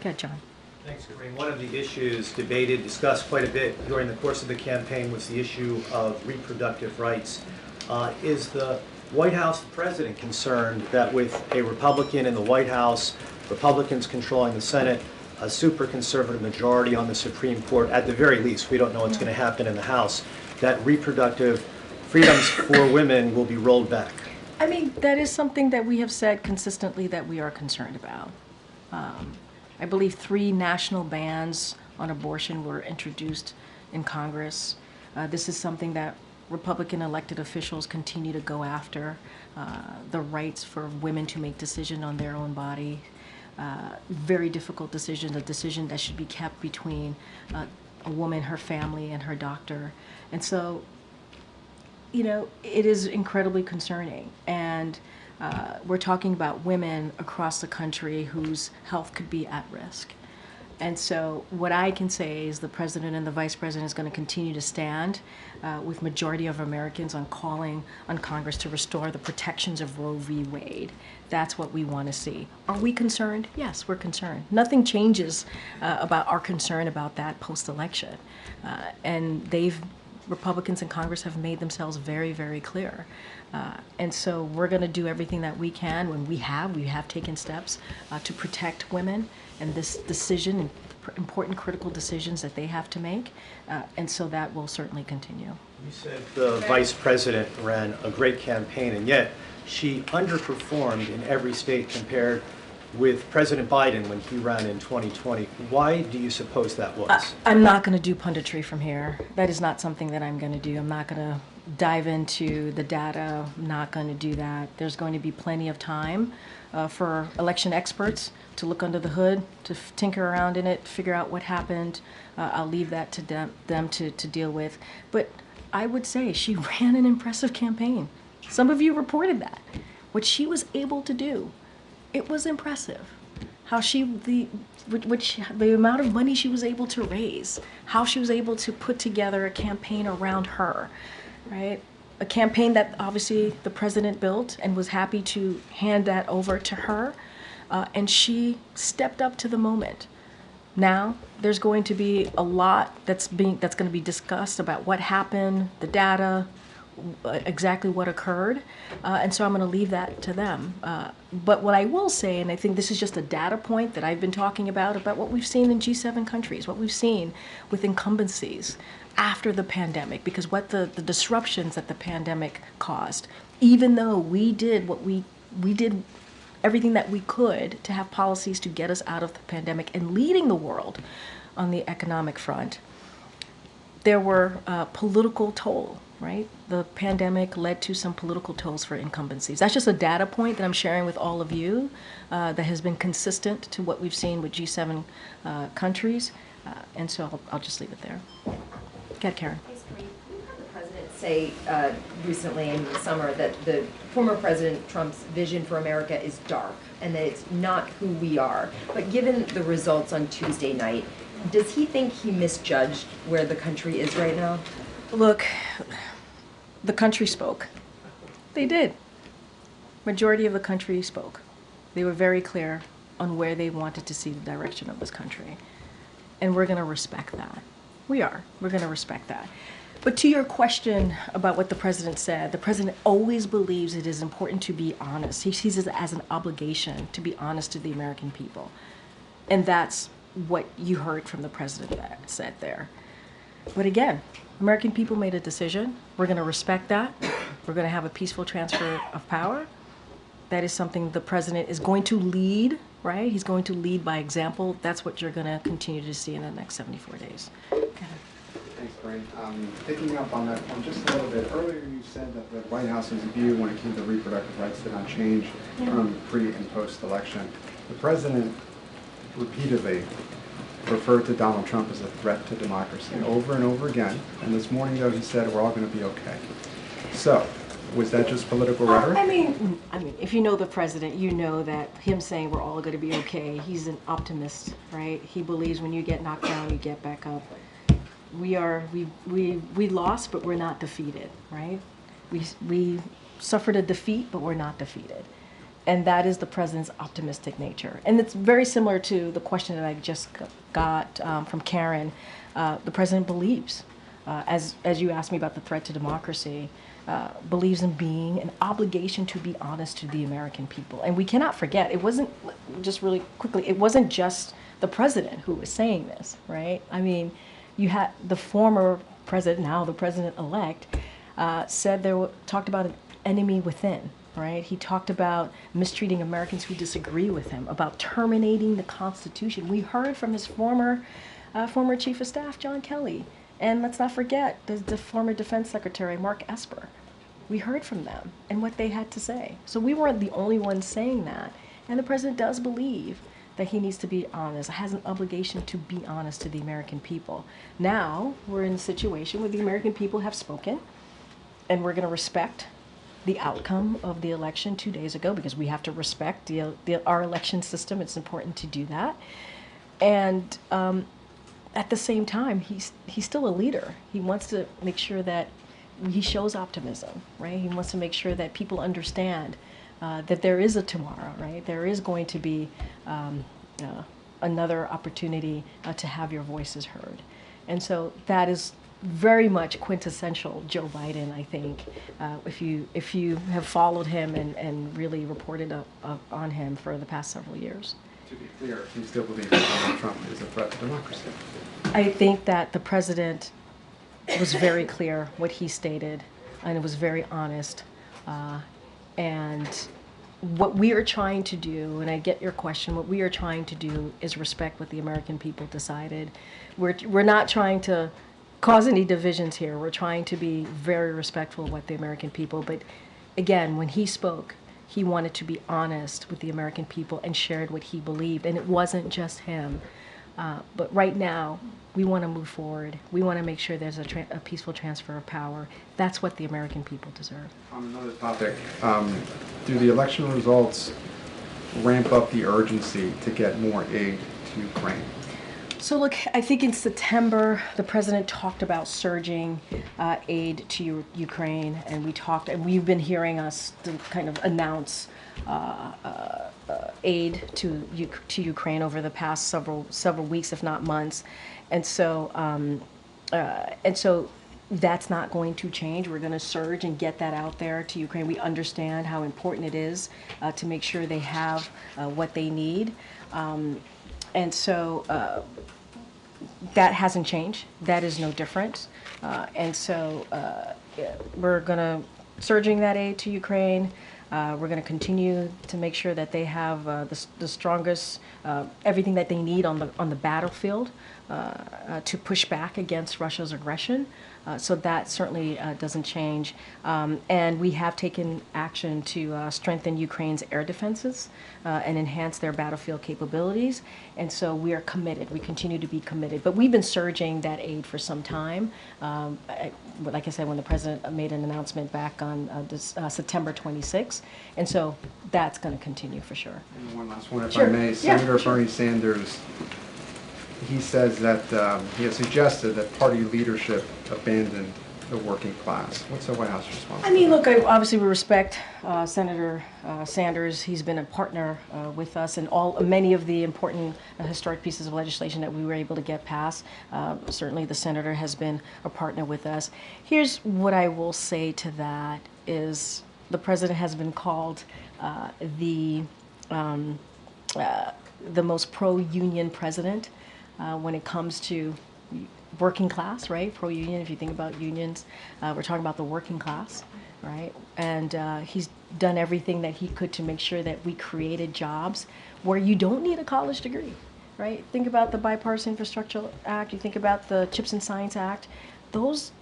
Go ahead, John. Thanks, Karine. One of the issues debated, discussed quite a bit during the course of the campaign was the issue of reproductive rights. Is the White House, the president, concerned that with a Republican in the White House, Republicans controlling the Senate, a super conservative majority on the Supreme Court, at the very least, we don't know what's going to happen in the House, that reproductive freedoms for women will be rolled back? I mean, that is something that we have said consistently that we are concerned about. I believe 3 national bans on abortion were introduced in Congress. This is something that Republican elected officials continue to go after, the rights for women to make decisions on their own body. Very difficult decision, a decision that should be kept between a woman, her family, and her doctor. And so, it is incredibly concerning. And we're talking about women across the country whose health could be at risk. And so what I can say is the president and the vice president is going to continue to stand with majority of Americans on calling on Congress to restore the protections of Roe v. Wade. That's what we want to see. Are we concerned? Yes, we're concerned. Nothing changes about our concern about that post-election. And Republicans in Congress have made themselves very, very clear. And so we're going to do everything that we can. When we have taken steps to protect women and this decision and important critical decisions that they have to make. And so that will certainly continue. You said the vice president ran a great campaign, and yet she underperformed in every state compared with President Biden when he ran in 2020. Why do you suppose that was? I'm not going to do punditry from here. That is not something that I'm going to do. I'm not going to dive into the data. I'm not going to do that. There's going to be plenty of time for election experts to look under the hood, to tinker around in it, figure out what happened. I'll leave that to them to deal with. But I would say she ran an impressive campaign. Some of you reported that. what she was able to do, it was impressive. How the amount of money she was able to raise, how she was able to put together a campaign around her, right? A campaign that obviously the president built and was happy to hand that over to her, and she stepped up to the moment. Now there's going to be a lot that's going to be discussed about what happened, the data, exactly what occurred, and so I'm going to leave that to them. But what I will say, and I think this is just a data point that I've been talking about what we've seen in G7 countries, what we've seen with incumbencies after the pandemic, because what the disruptions that the pandemic caused, even though we did what we did everything that we could to have policies to get us out of the pandemic and leading the world on the economic front, there were political toll, right? The pandemic led to some political tolls for incumbencies. That's just a data point that I'm sharing with all of you that has been consistent to what we've seen with G7 countries. And so I'll just leave it there. Go ahead, Karen. Thanks, Karine. We heard the president say recently in the summer that the former President Trump's vision for America is dark and that it's not who we are. But given the results on Tuesday night, does he think he misjudged where the country is right now? Look, the country spoke. They did. Majority of the country spoke. They were very clear on where they wanted to see the direction of this country. And we're going to respect that. We are. We're going to respect that. But to your question about what the president said, the president always believes it is important to be honest. He sees it as an obligation to be honest to the American people. And that's what you heard from the president that said there. But again, American people made a decision. We're going to respect that. We're going to have a peaceful transfer of power. That is something the president is going to lead, right? He's going to lead by example. That's what you're going to continue to see in the next 74 days. Thanks, Karine. Picking up on that point just a little bit, earlier you said that the White House's view when it came to reproductive rights did not change from pre and post-election. The president repeatedly referred to Donald Trump as a threat to democracy over and over again. And this morning, though, he said we're all going to be okay. So, was that just political rhetoric? I mean, if you know the president, you know that him saying we're all going to be okay, he's an optimist, right? He believes when you get knocked down, you get back up. We lost, but we're not defeated, right? We suffered a defeat, but we're not defeated. And that is the president's optimistic nature. And it's very similar to the question that I just got from Karen. The president believes, as you asked me about the threat to democracy, believes in being an obligation to be honest to the American people. And we cannot forget, it wasn't, just really quickly, it wasn't just the president who was saying this, right? I mean, you had the former president, now the president-elect, talked about an enemy within. Right? He talked about mistreating Americans who disagree with him, about terminating the Constitution. We heard from his former Chief of Staff, John Kelly. And let's not forget the former Defense Secretary, Mark Esper. We heard from them and what they had to say. So we weren't the only ones saying that. And the president does believe that he needs to be honest, has an obligation to be honest to the American people. Now we're in a situation where the American people have spoken, and we're going to respect the outcome of the election 2 days ago, because we have to respect our election system. It's important to do that. And at the same time, he's still a leader. He wants to make sure that he shows optimism, right? He wants to make sure that people understand that there is a tomorrow, right? There is going to be another opportunity to have your voices heard. And so that is very much quintessential Joe Biden, I think, if you have followed him and really reported on him for the past several years. To be clear, you still believe that Donald Trump is a threat to democracy? I think that the president was very clear what he stated, and it was very honest. And what we are trying to do, and I get your question, what we are trying to do is respect what the American people decided. We're not trying to cause any divisions here. We're trying to be very respectful of what the American people, but again, when he spoke, he wanted to be honest with the American people and shared what he believed. And it wasn't just him. But right now, we want to move forward. We want to make sure there's a peaceful transfer of power. That's what the American people deserve. On another topic, do the election results ramp up the urgency to get more aid to Ukraine? So look, I think in September, the president talked about surging aid to Ukraine, and we've been hearing us kind of announce aid to Ukraine over the past several weeks, if not months, and so that's not going to change. We're going to surge and get that out there to Ukraine. We understand how important it is to make sure they have what they need, and so that hasn't changed. That is no different, and so we're going to surging that aid to Ukraine. We're going to continue to make sure that they have the strongest, everything that they need on the battlefield to push back against Russia's aggression. So that certainly doesn't change. And we have taken action to strengthen Ukraine's air defenses and enhance their battlefield capabilities. And so we are committed. We continue to be committed. But we've been surging that aid for some time. Like I said, when the president made an announcement back on September 26th. And so that's going to continue for sure. And one last one, if Sure. I may. Yeah, Senator sure. Bernie Sanders, he says that he has suggested that party leadership abandon the working class. What's the White House response? I mean, look, obviously we respect Senator Sanders. He's been a partner with us in many of the important historic pieces of legislation that we were able to get passed. Certainly the senator has been a partner with us. Here's what I will say to that is the president has been called the most pro-union president when it comes to working class, right? Pro-union, if you think about unions, we're talking about the working class, right? And he's done everything that he could to make sure that we created jobs where you don't need a college degree, right? Think about the Bipartisan Infrastructure Act, you think about the Chips and Science Act. Those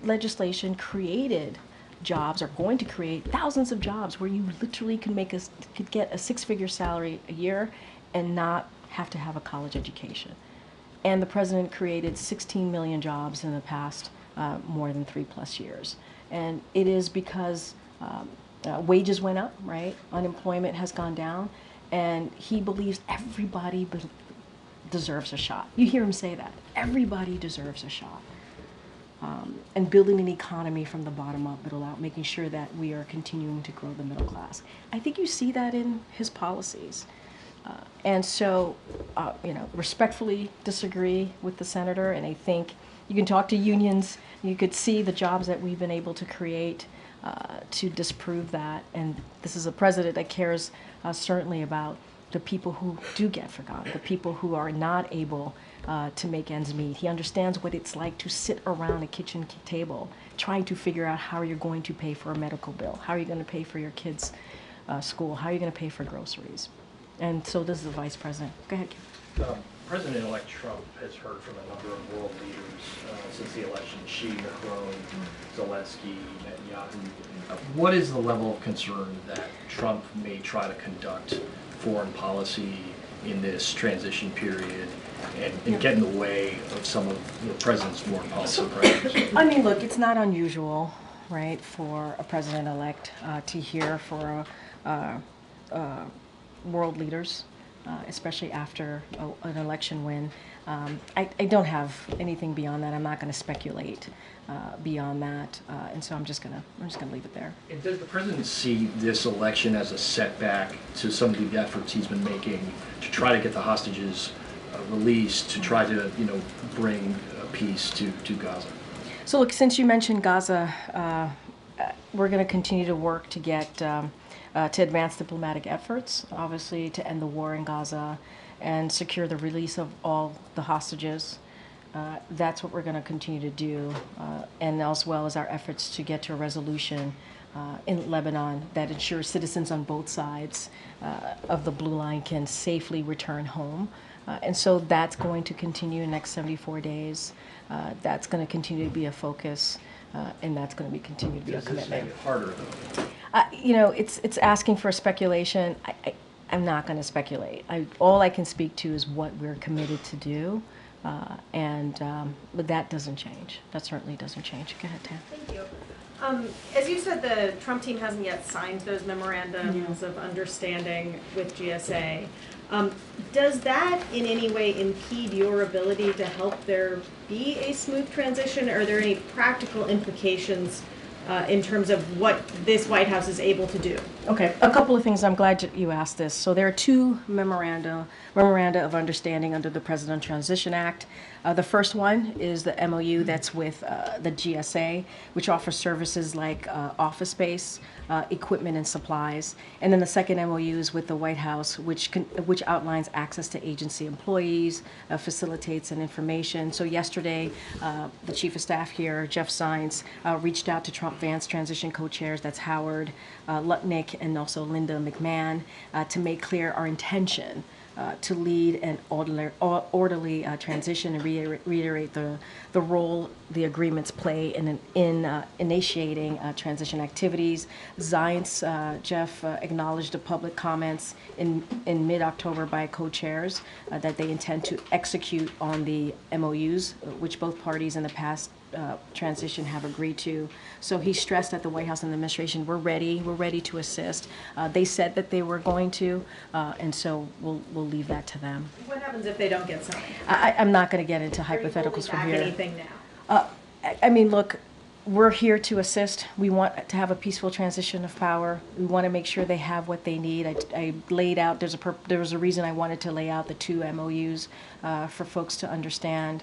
legislation created jobs, are going to create thousands of jobs where you literally could get a six-figure salary a year and not have to have a college education. And the president created 16 million jobs in the past more than 3+ years. And it is because wages went up, right? Unemployment has gone down, and he believes everybody deserves a shot. You hear him say that. Everybody deserves a shot. And building an economy from the bottom up, middle out, making sure that we are continuing to grow the middle class. I think you see that in his policies. And so, respectfully disagree with the senator, and I think you can talk to unions, you could see the jobs that we've been able to create to disprove that. And this is a president that cares certainly about the people who do get forgotten, the people who are not able to make ends meet. He understands what it's like to sit around a kitchen table trying to figure out how you're going to pay for a medical bill, how are you going to pay for your kids' school, how are you going to pay for groceries. And so does the vice president. Go ahead, Kim. President-elect Trump has heard from a number of world leaders since the election, Xi, Macron, Zelensky, Netanyahu. What is the level of concern that Trump may try to conduct foreign policy in this transition period and get in the way of some of the president's foreign policy priorities? I mean, look, it's not unusual, right, for a president-elect to hear for world leaders, especially after an election win. I don't have anything beyond that. I'm not going to speculate beyond that, and so I'm just gonna leave it there. And does the president see this election as a setback to some of the efforts he's been making to try to get the hostages released, to try to bring peace to Gaza? So look, since you mentioned Gaza, we're going to continue to work to get to advance diplomatic efforts, obviously to end the war in Gaza and secure the release of all the hostages. That's what we're going to continue to do, and as well as our efforts to get to a resolution in Lebanon that ensures citizens on both sides of the blue line can safely return home. And so that's going to continue in the next 74 days. That's going to continue to be a focus, and that's going to continue to be a commitment. Does this make it harder, though? It's asking for speculation. I'm not going to speculate. All I can speak to is what we're committed to do, but that doesn't change. That certainly doesn't change. Go ahead, Tam. Thank you. As you said, the Trump team hasn't yet signed those memorandums of understanding with GSA. Does that in any way impede your ability to help there be a smooth transition? Are there any practical implications in terms of what this White House is able to do? Okay, a couple of things. I'm glad you asked this. So there are two memoranda of understanding under the President Transition Act. The first one is the MOU that's with the GSA, which offers services like office space, equipment, and supplies. And then the second MOU is with the White House, which outlines access to agency employees, facilitates and information. So yesterday, the Chief of Staff here, Jeff Zients, reached out to Trump Vance transition co-chairs, that's Howard Lutnick and also Linda McMahon, to make clear our intention to lead an orderly transition and reiterate the role the agreements play in initiating transition activities. Zients, Jeff, acknowledged the public comments in mid-October by co-chairs that they intend to execute on the MOUs, which both parties in the past transition have agreed to. So he stressed that the White House and the administration, we're ready to assist. They said that they were going to, and so we'll leave that to them. What happens if they don't get signed? I'm not going to get into hypotheticals from here. Anything now? I mean, look, we're here to assist. We want to have a peaceful transition of power. We want to make sure they have what they need. I laid out, there was a reason I wanted to lay out the two MOUs for folks to understand.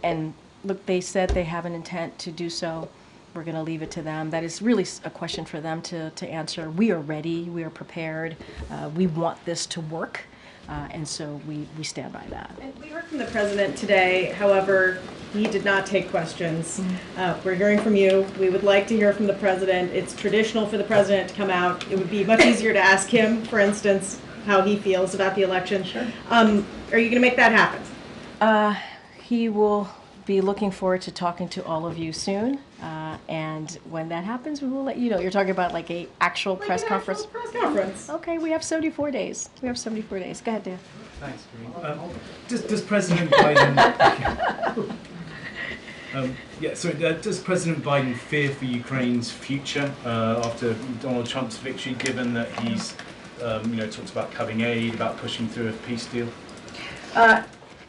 And look, they said they have an intent to do so. We're going to leave it to them. That is really a question for them to answer. We are ready. We are prepared. We want this to work. And so we stand by that. And we heard from the president today. However, he did not take questions. We're hearing from you. We would like to hear from the president. It's traditional for the president to come out. It would be much easier to ask him, for instance, how he feels about the election. Sure. Are you going to make that happen? He will be looking forward to talking to all of you soon. And when that happens, we will let you know. You're talking about like a actual press conference? Press conference. Okay, we have 74 days. We have 74 days. Go ahead, Dan. Thanks, Karine. Does President Biden... does President Biden fear for Ukraine's future after Donald Trump's victory, given that he's talks about cutting aid, about pushing through a peace deal?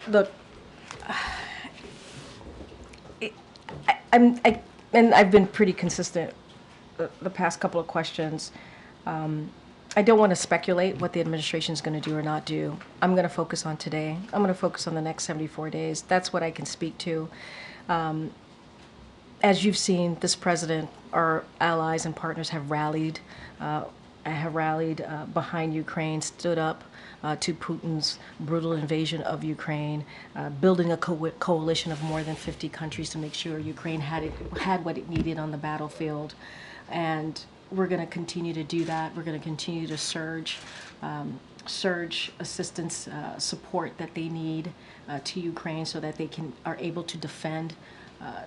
Look, I've been pretty consistent the past couple of questions. I don't want to speculate what the administration is going to do or not do. I'm going to focus on today. I'm going to focus on the next 74 days. That's what I can speak to. As you've seen, this president, our allies and partners have rallied behind Ukraine, stood up to Putin's brutal invasion of Ukraine, building a coalition of more than 50 countries to make sure Ukraine had what it needed on the battlefield. And we're going to continue to do that. We're going to continue to surge assistance, support that they need to Ukraine so that they are able to defend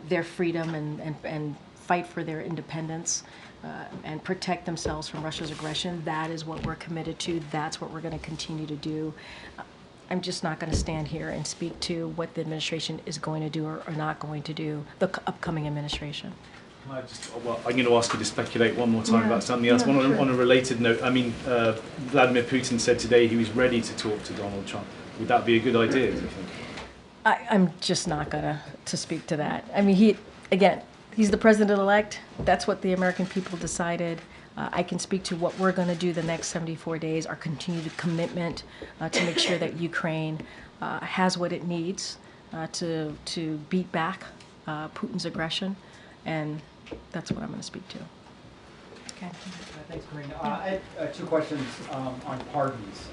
their freedom and fight for their independence. And protect themselves from Russia's aggression. That is what we're committed to. That's what we're going to continue to do. I'm just not going to stand here and speak to what the administration is going to do or not going to do, the upcoming administration. I'm going to ask you to speculate one more time about something else. On a related note, I mean, Vladimir Putin said today he was ready to talk to Donald Trump. Would that be a good idea, do you think? I'm just not going to speak to that. I mean, he's the president-elect. That's what the American people decided. I can speak to what we're going to do the next 74 days, our continued commitment to make sure that Ukraine has what it needs to beat back Putin's aggression, and that's what I'm going to speak to. Okay. Thanks, Karine. I have two questions on pardons.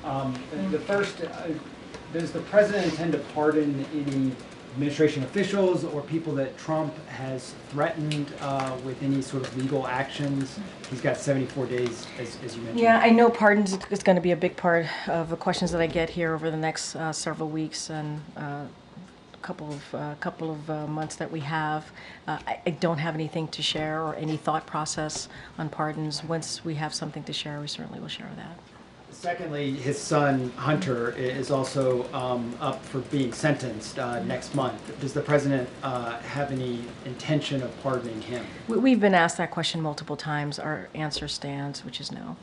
The first, does the president intend to pardon any administration officials or people that Trump has threatened with any sort of legal actions? He's got 74 days, as you mentioned. Yeah, I know pardons is going to be a big part of the questions that I get here over the next several weeks and a couple of months that we have. I don't have anything to share or any thought process on pardons. Once we have something to share, we certainly will share that. Secondly, his son Hunter is also up for being sentenced next month. Does the president have any intention of pardoning him? We've been asked that question multiple times. Our answer stands, which is no.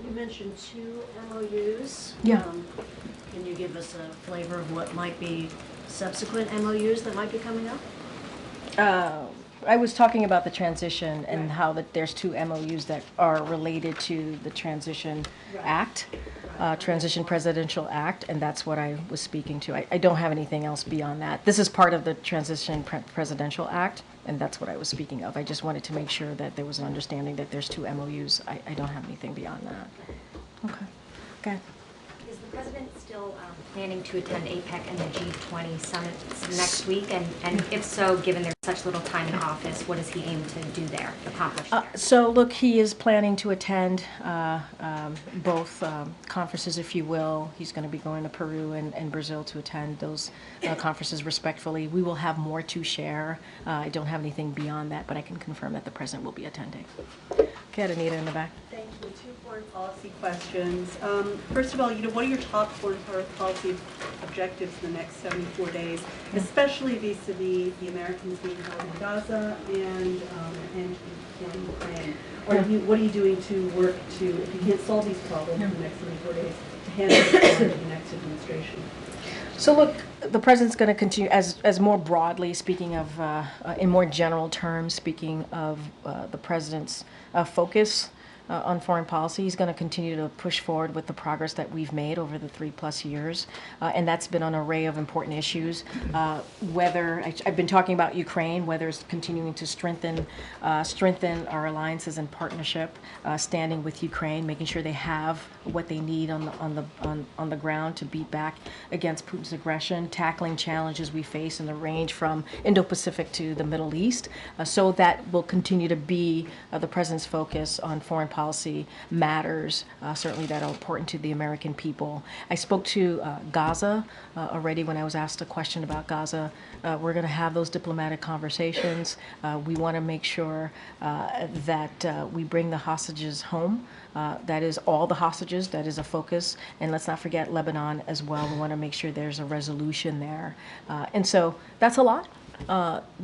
You mentioned 2 MOUs. Yeah. Can you give us a flavor of what might be subsequent MOUs that might be coming up? I was talking about the transition and how that there's 2 MOUs that are related to the Transition Act, Transition Presidential Act, and that's what I was speaking to. I don't have anything else beyond that. This is part of the Transition Presidential Act, and that's what I was speaking of. I just wanted to make sure that there was an understanding that there's 2 MOUs. I don't have anything beyond that. Okay. Okay. Is the president still planning to attend APEC and the G20 summits next week? And if so, given there's such little time in office, what does he aim to do there, accomplish there? So look, he is planning to attend both conferences, if you will. He's going to be going to Peru and Brazil to attend those conferences respectfully. We will have more to share. I don't have anything beyond that, but I can confirm that the president will be attending. Okay, Anita in the back. Thank you. 2 foreign policy questions. First of all, what are your top foreign policy objectives in the next 74 days, especially vis-a-vis the Americans being held in Gaza and in Ukraine? Or what are you doing to work to, if you can't solve these problems in the next 74 days, to handle it in the next administration? So look, the president's going to continue, as more broadly, speaking of, in more general terms, speaking of the president's focus on foreign policy, he's going to continue to push forward with the progress that we've made over the 3+ years, and that's been on an array of important issues. Whether I've been talking about Ukraine, whether it's continuing to strengthen our alliances and partnership, standing with Ukraine, making sure they have what they need on the ground to beat back against Putin's aggression, tackling challenges we face in the range from Indo-Pacific to the Middle East. So that will continue to be the president's focus on foreign policy matters, certainly that are important to the American people. I spoke to Gaza already when I was asked a question about Gaza. We're going to have those diplomatic conversations. We want to make sure that we bring the hostages home. That is all the hostages. That is a focus. And let's not forget Lebanon as well. We want to make sure there's a resolution there. And so that's a lot.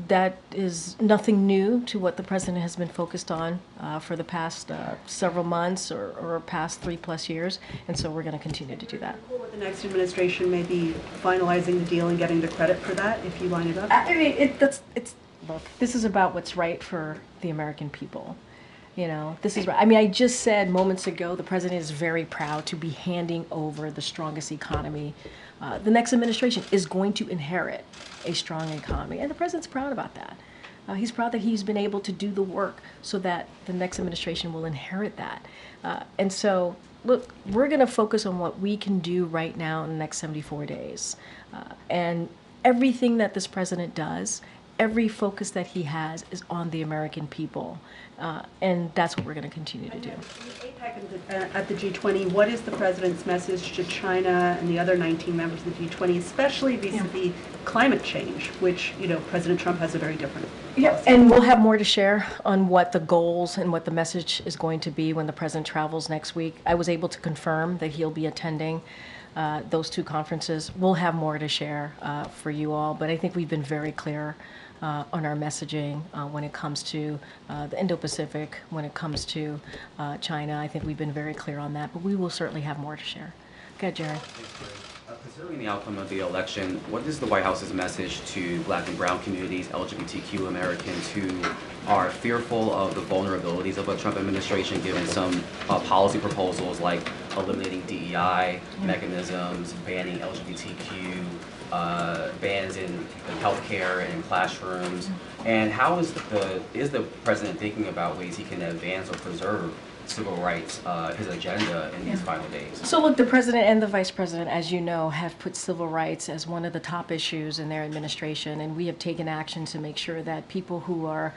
That is nothing new to what the president has been focused on for the past several months or past 3+ years, and so we're going to continue to do that. With the next administration may be finalizing the deal and getting the credit for that if you line it up? I mean, look, this is about what's right for the American people. This is right. I mean, I just said moments ago the president is very proud to be handing over the strongest economy. The next administration is going to inherit a strong economy, and the president's proud about that. He's proud that he's been able to do the work so that the next administration will inherit that. And so, look, we're going to focus on what we can do right now in the next 74 days. And everything that this president does, every focus that he has is on the American people. And that's what we're going to continue to do. At the G20, what is the president's message to China and the other 19 members of the G20, especially vis-a-vis climate change, which, President Trump has a very different policy. And we'll have more to share on what the goals and what the message is going to be when the president travels next week. I was able to confirm that he'll be attending those 2 conferences. We'll have more to share for you all, but I think we've been very clear on our messaging when it comes to the Indo-Pacific, when it comes to China. I think we've been very clear on that, but we will certainly have more to share. Go ahead, Jared. Considering the outcome of the election, what is the White House's message to Black and Brown communities, LGBTQ Americans who are fearful of the vulnerabilities of a Trump administration, given some policy proposals like eliminating DEI mechanisms, banning LGBTQ, bans in healthcare and in classrooms, and how is the president thinking about ways he can advance or preserve civil rights, his agenda in these final days? So look, the president and the vice president, as you know, have put civil rights as one of the top issues in their administration, and we have taken action to make sure that people who are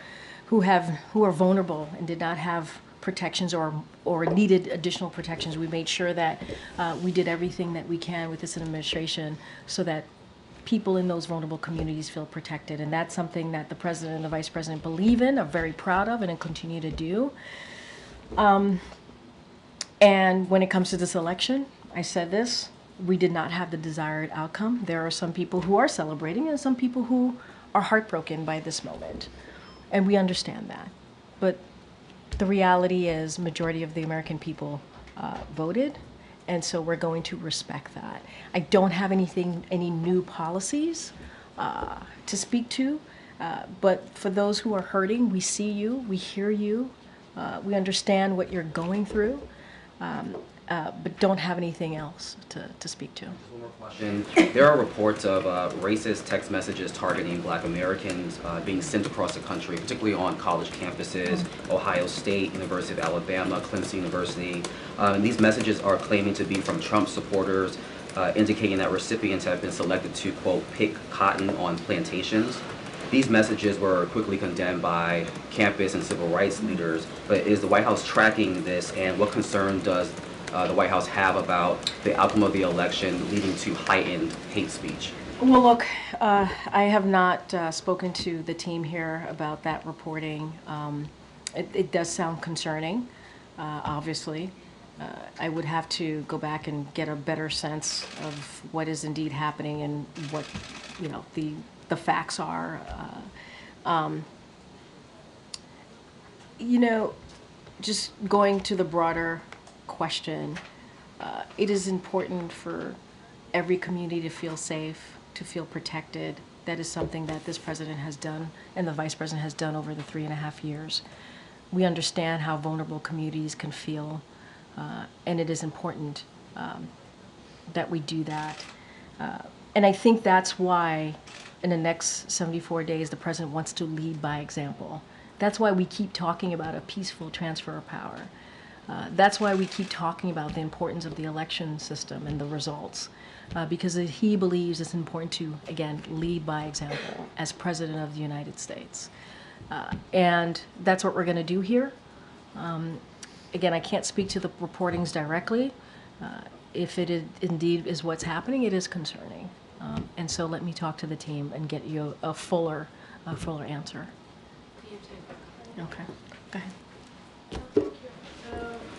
vulnerable and did not have protections or needed additional protections, we made sure that we did everything that we can with this administration so that people in those vulnerable communities feel protected. And that's something that the president and the vice president believe in, are very proud of, and continue to do. And when it comes to this election, I said this, we did not have the desired outcome. There are some people who are celebrating and some people who are heartbroken by this moment. And we understand that. But the reality is majority of the American people voted, and so we're going to respect that. I don't have any new policies to speak to, but for those who are hurting, we see you, we hear you, we understand what you're going through, but don't have anything else to speak to. And there are reports of racist text messages targeting Black Americans being sent across the country, particularly on college campuses, Ohio State, University of Alabama, Clemson University. And these messages are claiming to be from Trump supporters, indicating that recipients have been selected to, quote, pick cotton on plantations. These messages were quickly condemned by campus and civil rights leaders, but is the White House tracking this, and what concern does the White House have about the outcome of the election leading to heightened hate speech? Well, look, I have not spoken to the team here about that reporting. It does sound concerning, obviously. I would have to go back and get a better sense of what is indeed happening and what, you know, the facts are. You know, just going to the broader question, it is important for every community to feel safe, to feel protected. That is something that this president has done and the vice president has done over the 3.5 years. We understand how vulnerable communities can feel, and it is important that we do that. And I think that's why in the next 74 days, the president wants to lead by example. That's why we keep talking about a peaceful transfer of power. That's why we keep talking about the importance of the election system and the results, because he believes it's important to, again, lead by example as President of the United States. And that's what we're going to do here. Again, I can't speak to the reportings directly. If it indeed is what's happening, it is concerning. And so let me talk to the team and get you a fuller answer. Okay, go ahead.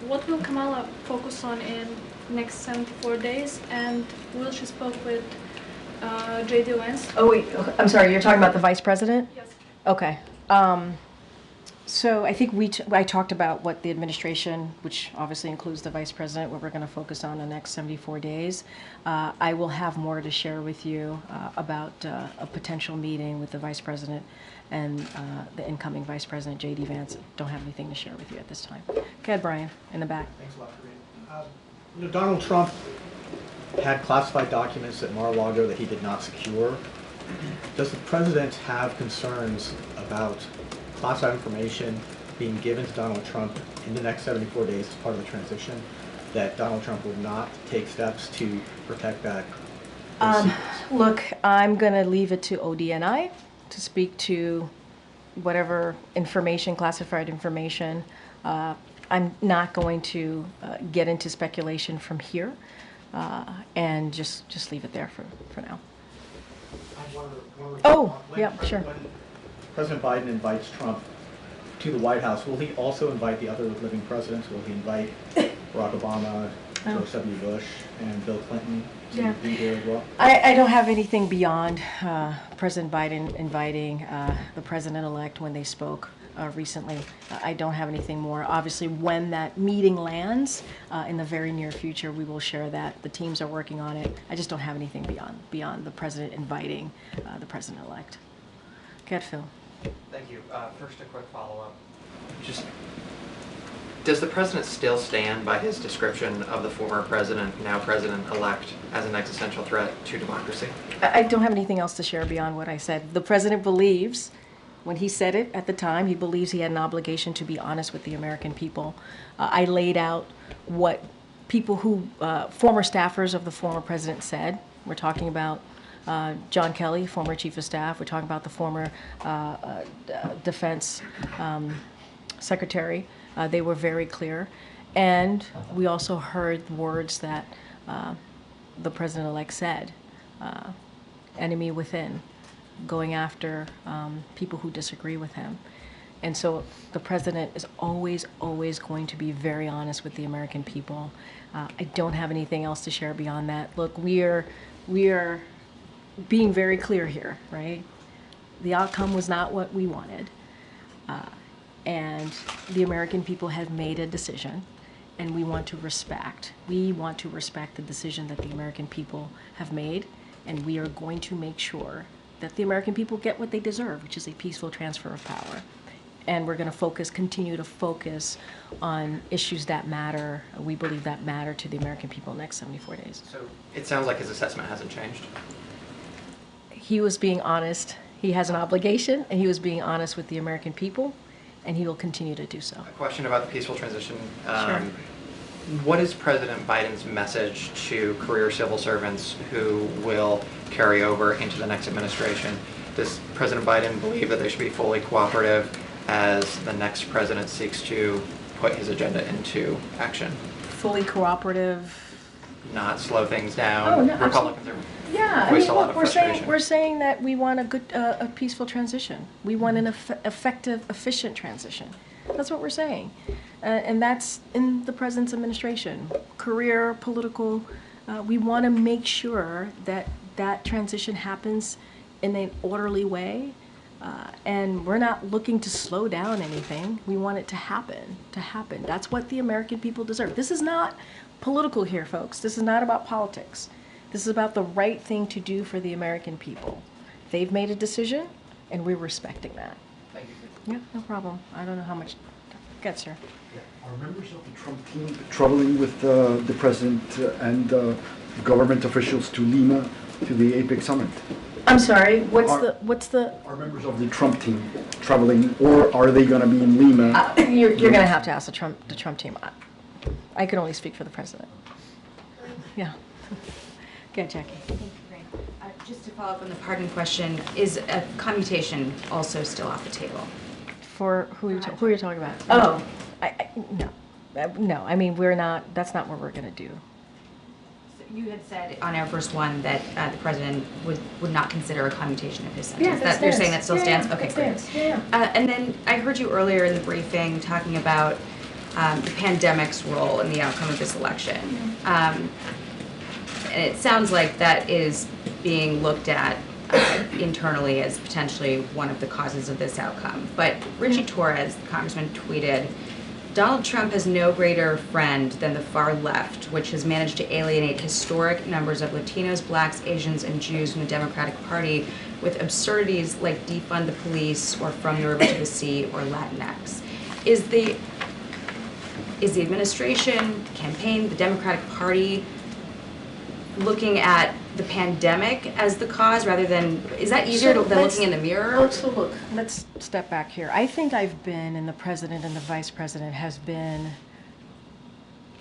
What will Kamala focus on in next 74 days? And will she spoke with J.D. Vance? Oh wait, I'm sorry, you're talking about the vice president? Yes. Okay. So I think I talked about what the administration, which obviously includes the vice president, what we're going to focus on the next 74 days. I will have more to share with you about a potential meeting with the vice president and the incoming vice president, J.D. Vance. Don't have anything to share with you at this time. Go ahead, Brian, in the back. Thanks a lot, Karine. You know, Donald Trump had classified documents at Mar-a-Lago that he did not secure. Does the president have concerns about classified information being given to Donald Trump in the next 74 days as part of the transition, that Donald Trump would not take steps to protect that? Look, I'm going to leave it to ODNI to speak to whatever information, classified information. I'm not going to get into speculation from here, and just leave it there for now. Oh, yeah, sure. When President Biden invites Trump to the White House, will he also invite the other living presidents? Will he invite Barack Obama, George W. Bush, and Bill Clinton to be here as well? I don't have anything beyond President Biden inviting the president-elect when they spoke recently. I don't have anything more. Obviously, when that meeting lands in the very near future, we will share that. The teams are working on it. I just don't have anything beyond the president inviting the president-elect. Go ahead, Phil. Thank you. First, a quick follow-up. Just, does the president still stand by his description of the former president, now president-elect, as an existential threat to democracy? I don't have anything else to share beyond what I said. The president believes, when he said it at the time, he believes he had an obligation to be honest with the American people. I laid out what people who, former staffers of the former president said. We're talking about John Kelly, former chief of staff. We're talking about the former defense secretary. They were very clear. And we also heard words that the president-elect said, enemy within, going after people who disagree with him. And so the president is always, always going to be very honest with the American people. I don't have anything else to share beyond that. Look, we are being very clear here, right? The outcome was not what we wanted. And the American people have made a decision, and we want to respect the decision that the American people have made, and we are going to make sure that the American people get what they deserve, which is a peaceful transfer of power. And we're going to continue to focus on issues that matter. We believe that matter to the American people in the next 74 days. So it sounds like his assessment hasn't changed. He was being honest. He has an obligation, and he was being honest with the American people, and he will continue to do so. A question about the peaceful transition. Sure. What is President Biden's message to career civil servants who will carry over into the next administration? Does President Biden believe that they should be fully cooperative as the next president seeks to put his agenda into action? Fully cooperative. Not slow things down. Oh, no, Republicans are Yeah, I voiced mean, a lot look, of we're frustration. saying that we want a peaceful transition. We want an effective, efficient transition. That's what we're saying, and that's in the president's administration. Career, political, we want to make sure that that transition happens in an orderly way, and we're not looking to slow down anything. We want it to happen. That's what the American people deserve. This is not political here, folks. This is not about politics. This is about the right thing to do for the American people. They've made a decision, and we're respecting that. Thank you. Yeah, no problem. I don't know how much gets here. Are members of the Trump team traveling with the president and government officials to Lima to the APEC summit? I'm sorry. What's the? Are members of the Trump team traveling, or are they going to be in Lima? You're going to have to ask the Trump team. I can only speak for the president. Yeah. Go, Jackie. Thank you, Karine. Just to follow up on the pardon question, is a commutation also still off the table? For who are you talking about? Oh, no. I mean, we're not. That's not what we're going to do. So you had said on Air Force One that the president would not consider a commutation of his sentence. Yeah, that You're saying that still stands? Yeah, Okay, that great. stands. Yeah. And then I heard you earlier in the briefing talking about the pandemic's role in the outcome of this election. And it sounds like that is being looked at internally as potentially one of the causes of this outcome. But Richie Torres, the congressman, tweeted, "Donald Trump has no greater friend than the far left, which has managed to alienate historic numbers of Latinos, blacks, Asians, and Jews from the Democratic Party with absurdities like defund the police or from the river to the sea or Latinx." Is the administration, the campaign, the Democratic Party looking at the pandemic as the cause rather than, is that easier than looking in the mirror? So look, let's step back here. I think I've been, and the president and the vice president has been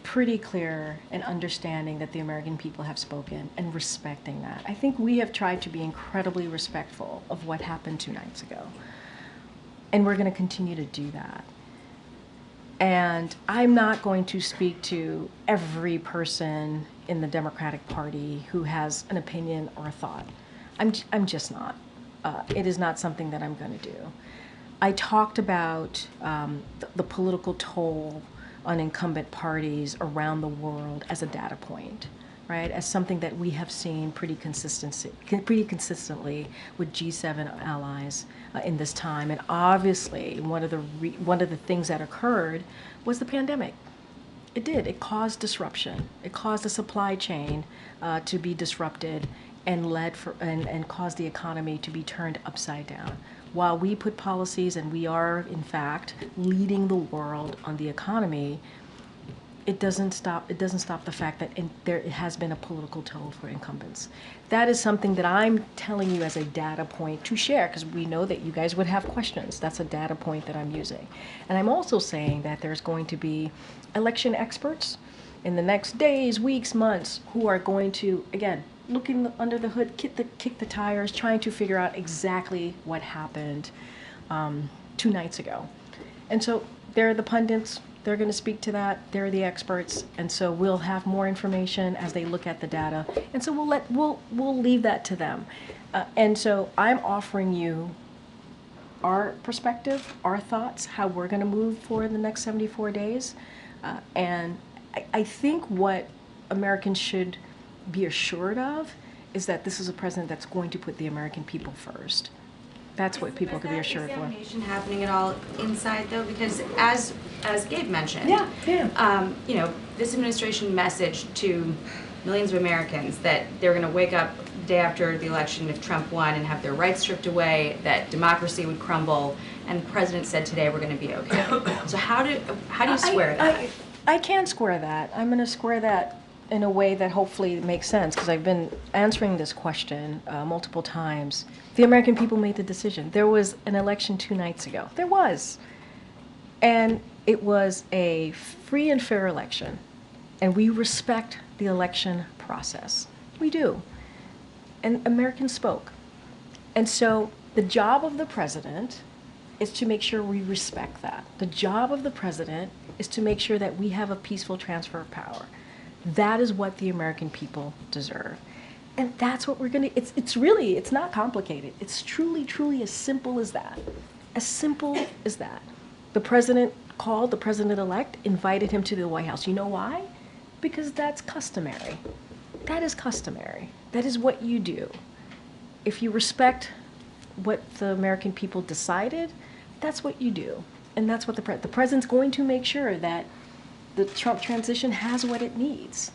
pretty clear in understanding that the American people have spoken and respecting that. I think we have tried to be incredibly respectful of what happened 2 nights ago. And we're going to continue to do that. And I'm not going to speak to every person in the Democratic Party who has an opinion or a thought. I'm just not. It is not something that I'm going to do. I talked about the political toll on incumbent parties around the world as a data point, right? As something that we have seen pretty consistently with G7 allies in this time. And obviously, one of the things that occurred was the pandemic. It did. It caused disruption. It caused the supply chain to be disrupted and caused the economy to be turned upside down. While we put policies, and we are, in fact, leading the world on the economy, it doesn't stop the fact that there has been a political toll for incumbents. That is something that I'm telling you as a data point to share, because we know that you guys would have questions. That's a data point that I'm using. And I'm also saying that there's going to be election experts in the next days, weeks, months, who are going to, again, looking under the hood, kick the tires, trying to figure out exactly what happened 2 nights ago. And so they're the pundits. They're going to speak to that. They're the experts, and so we'll have more information as they look at the data. And so we'll leave that to them. And so I'm offering you our perspective, our thoughts, how we're going to move forward the next 74 days. And I think what Americans should be assured of is that this is a president that's going to put the American people first. That's what people can be assured for. Is examination happening at all inside though? Because as Gabe mentioned, you know, this administration messaged to millions of Americans that they're going to wake up day after the election if Trump won and have their rights stripped away, that democracy would crumble, and the president said today we're going to be okay. So how do you square that? I can square that. I'm going to square that in a way that hopefully makes sense, because I've been answering this question multiple times. The American people made the decision. There was an election 2 nights ago. There was. And it was a free and fair election. And we respect the election process. We do. And Americans spoke. And so the job of the president is to make sure we respect that. The job of the president is to make sure that we have a peaceful transfer of power. That is what the American people deserve. And that's what we're going to, it's not complicated. It's truly as simple as that. As simple as that. The president called the president-elect, invited him to the White House. You know why? Because that's customary. That is customary. That is what you do. If you respect what the American people decided, that's what you do. And that's what the president's going to make sure that the Trump transition has what it needs,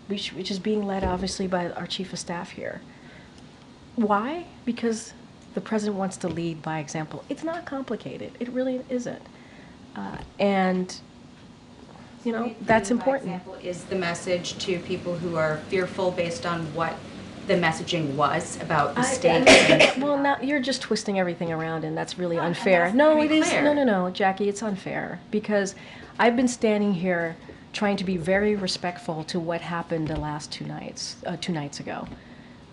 which is being led obviously by our chief of staff here. Why? Because the president wants to lead by example. It's not complicated. It really isn't. And you know, that's important. By example, is the message to people who are fearful based on what the messaging was about mistakes? Well, now you're just twisting everything around, and that's really unfair. No, it is. No, Jackie, it's unfair, because I've been standing here trying to be very respectful to what happened the last 2 nights, 2 nights ago.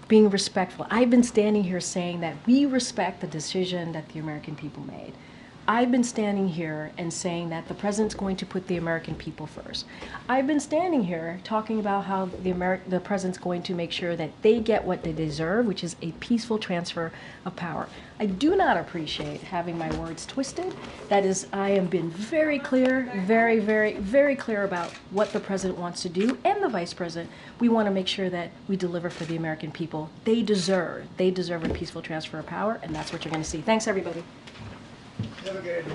Being respectful. I've been standing here saying that we respect the decision that the American people made. I've been standing here and saying that the president's going to put the American people first. I've been standing here talking about how the president's going to make sure that they get what they deserve, which is a peaceful transfer of power. I do not appreciate having my words twisted. That is, I have been very clear, very clear about what the president wants to do, and the vice president. We want to make sure that we deliver for the American people. They deserve a peaceful transfer of power, and that's what you're going to see. Thanks, everybody. Have a good day.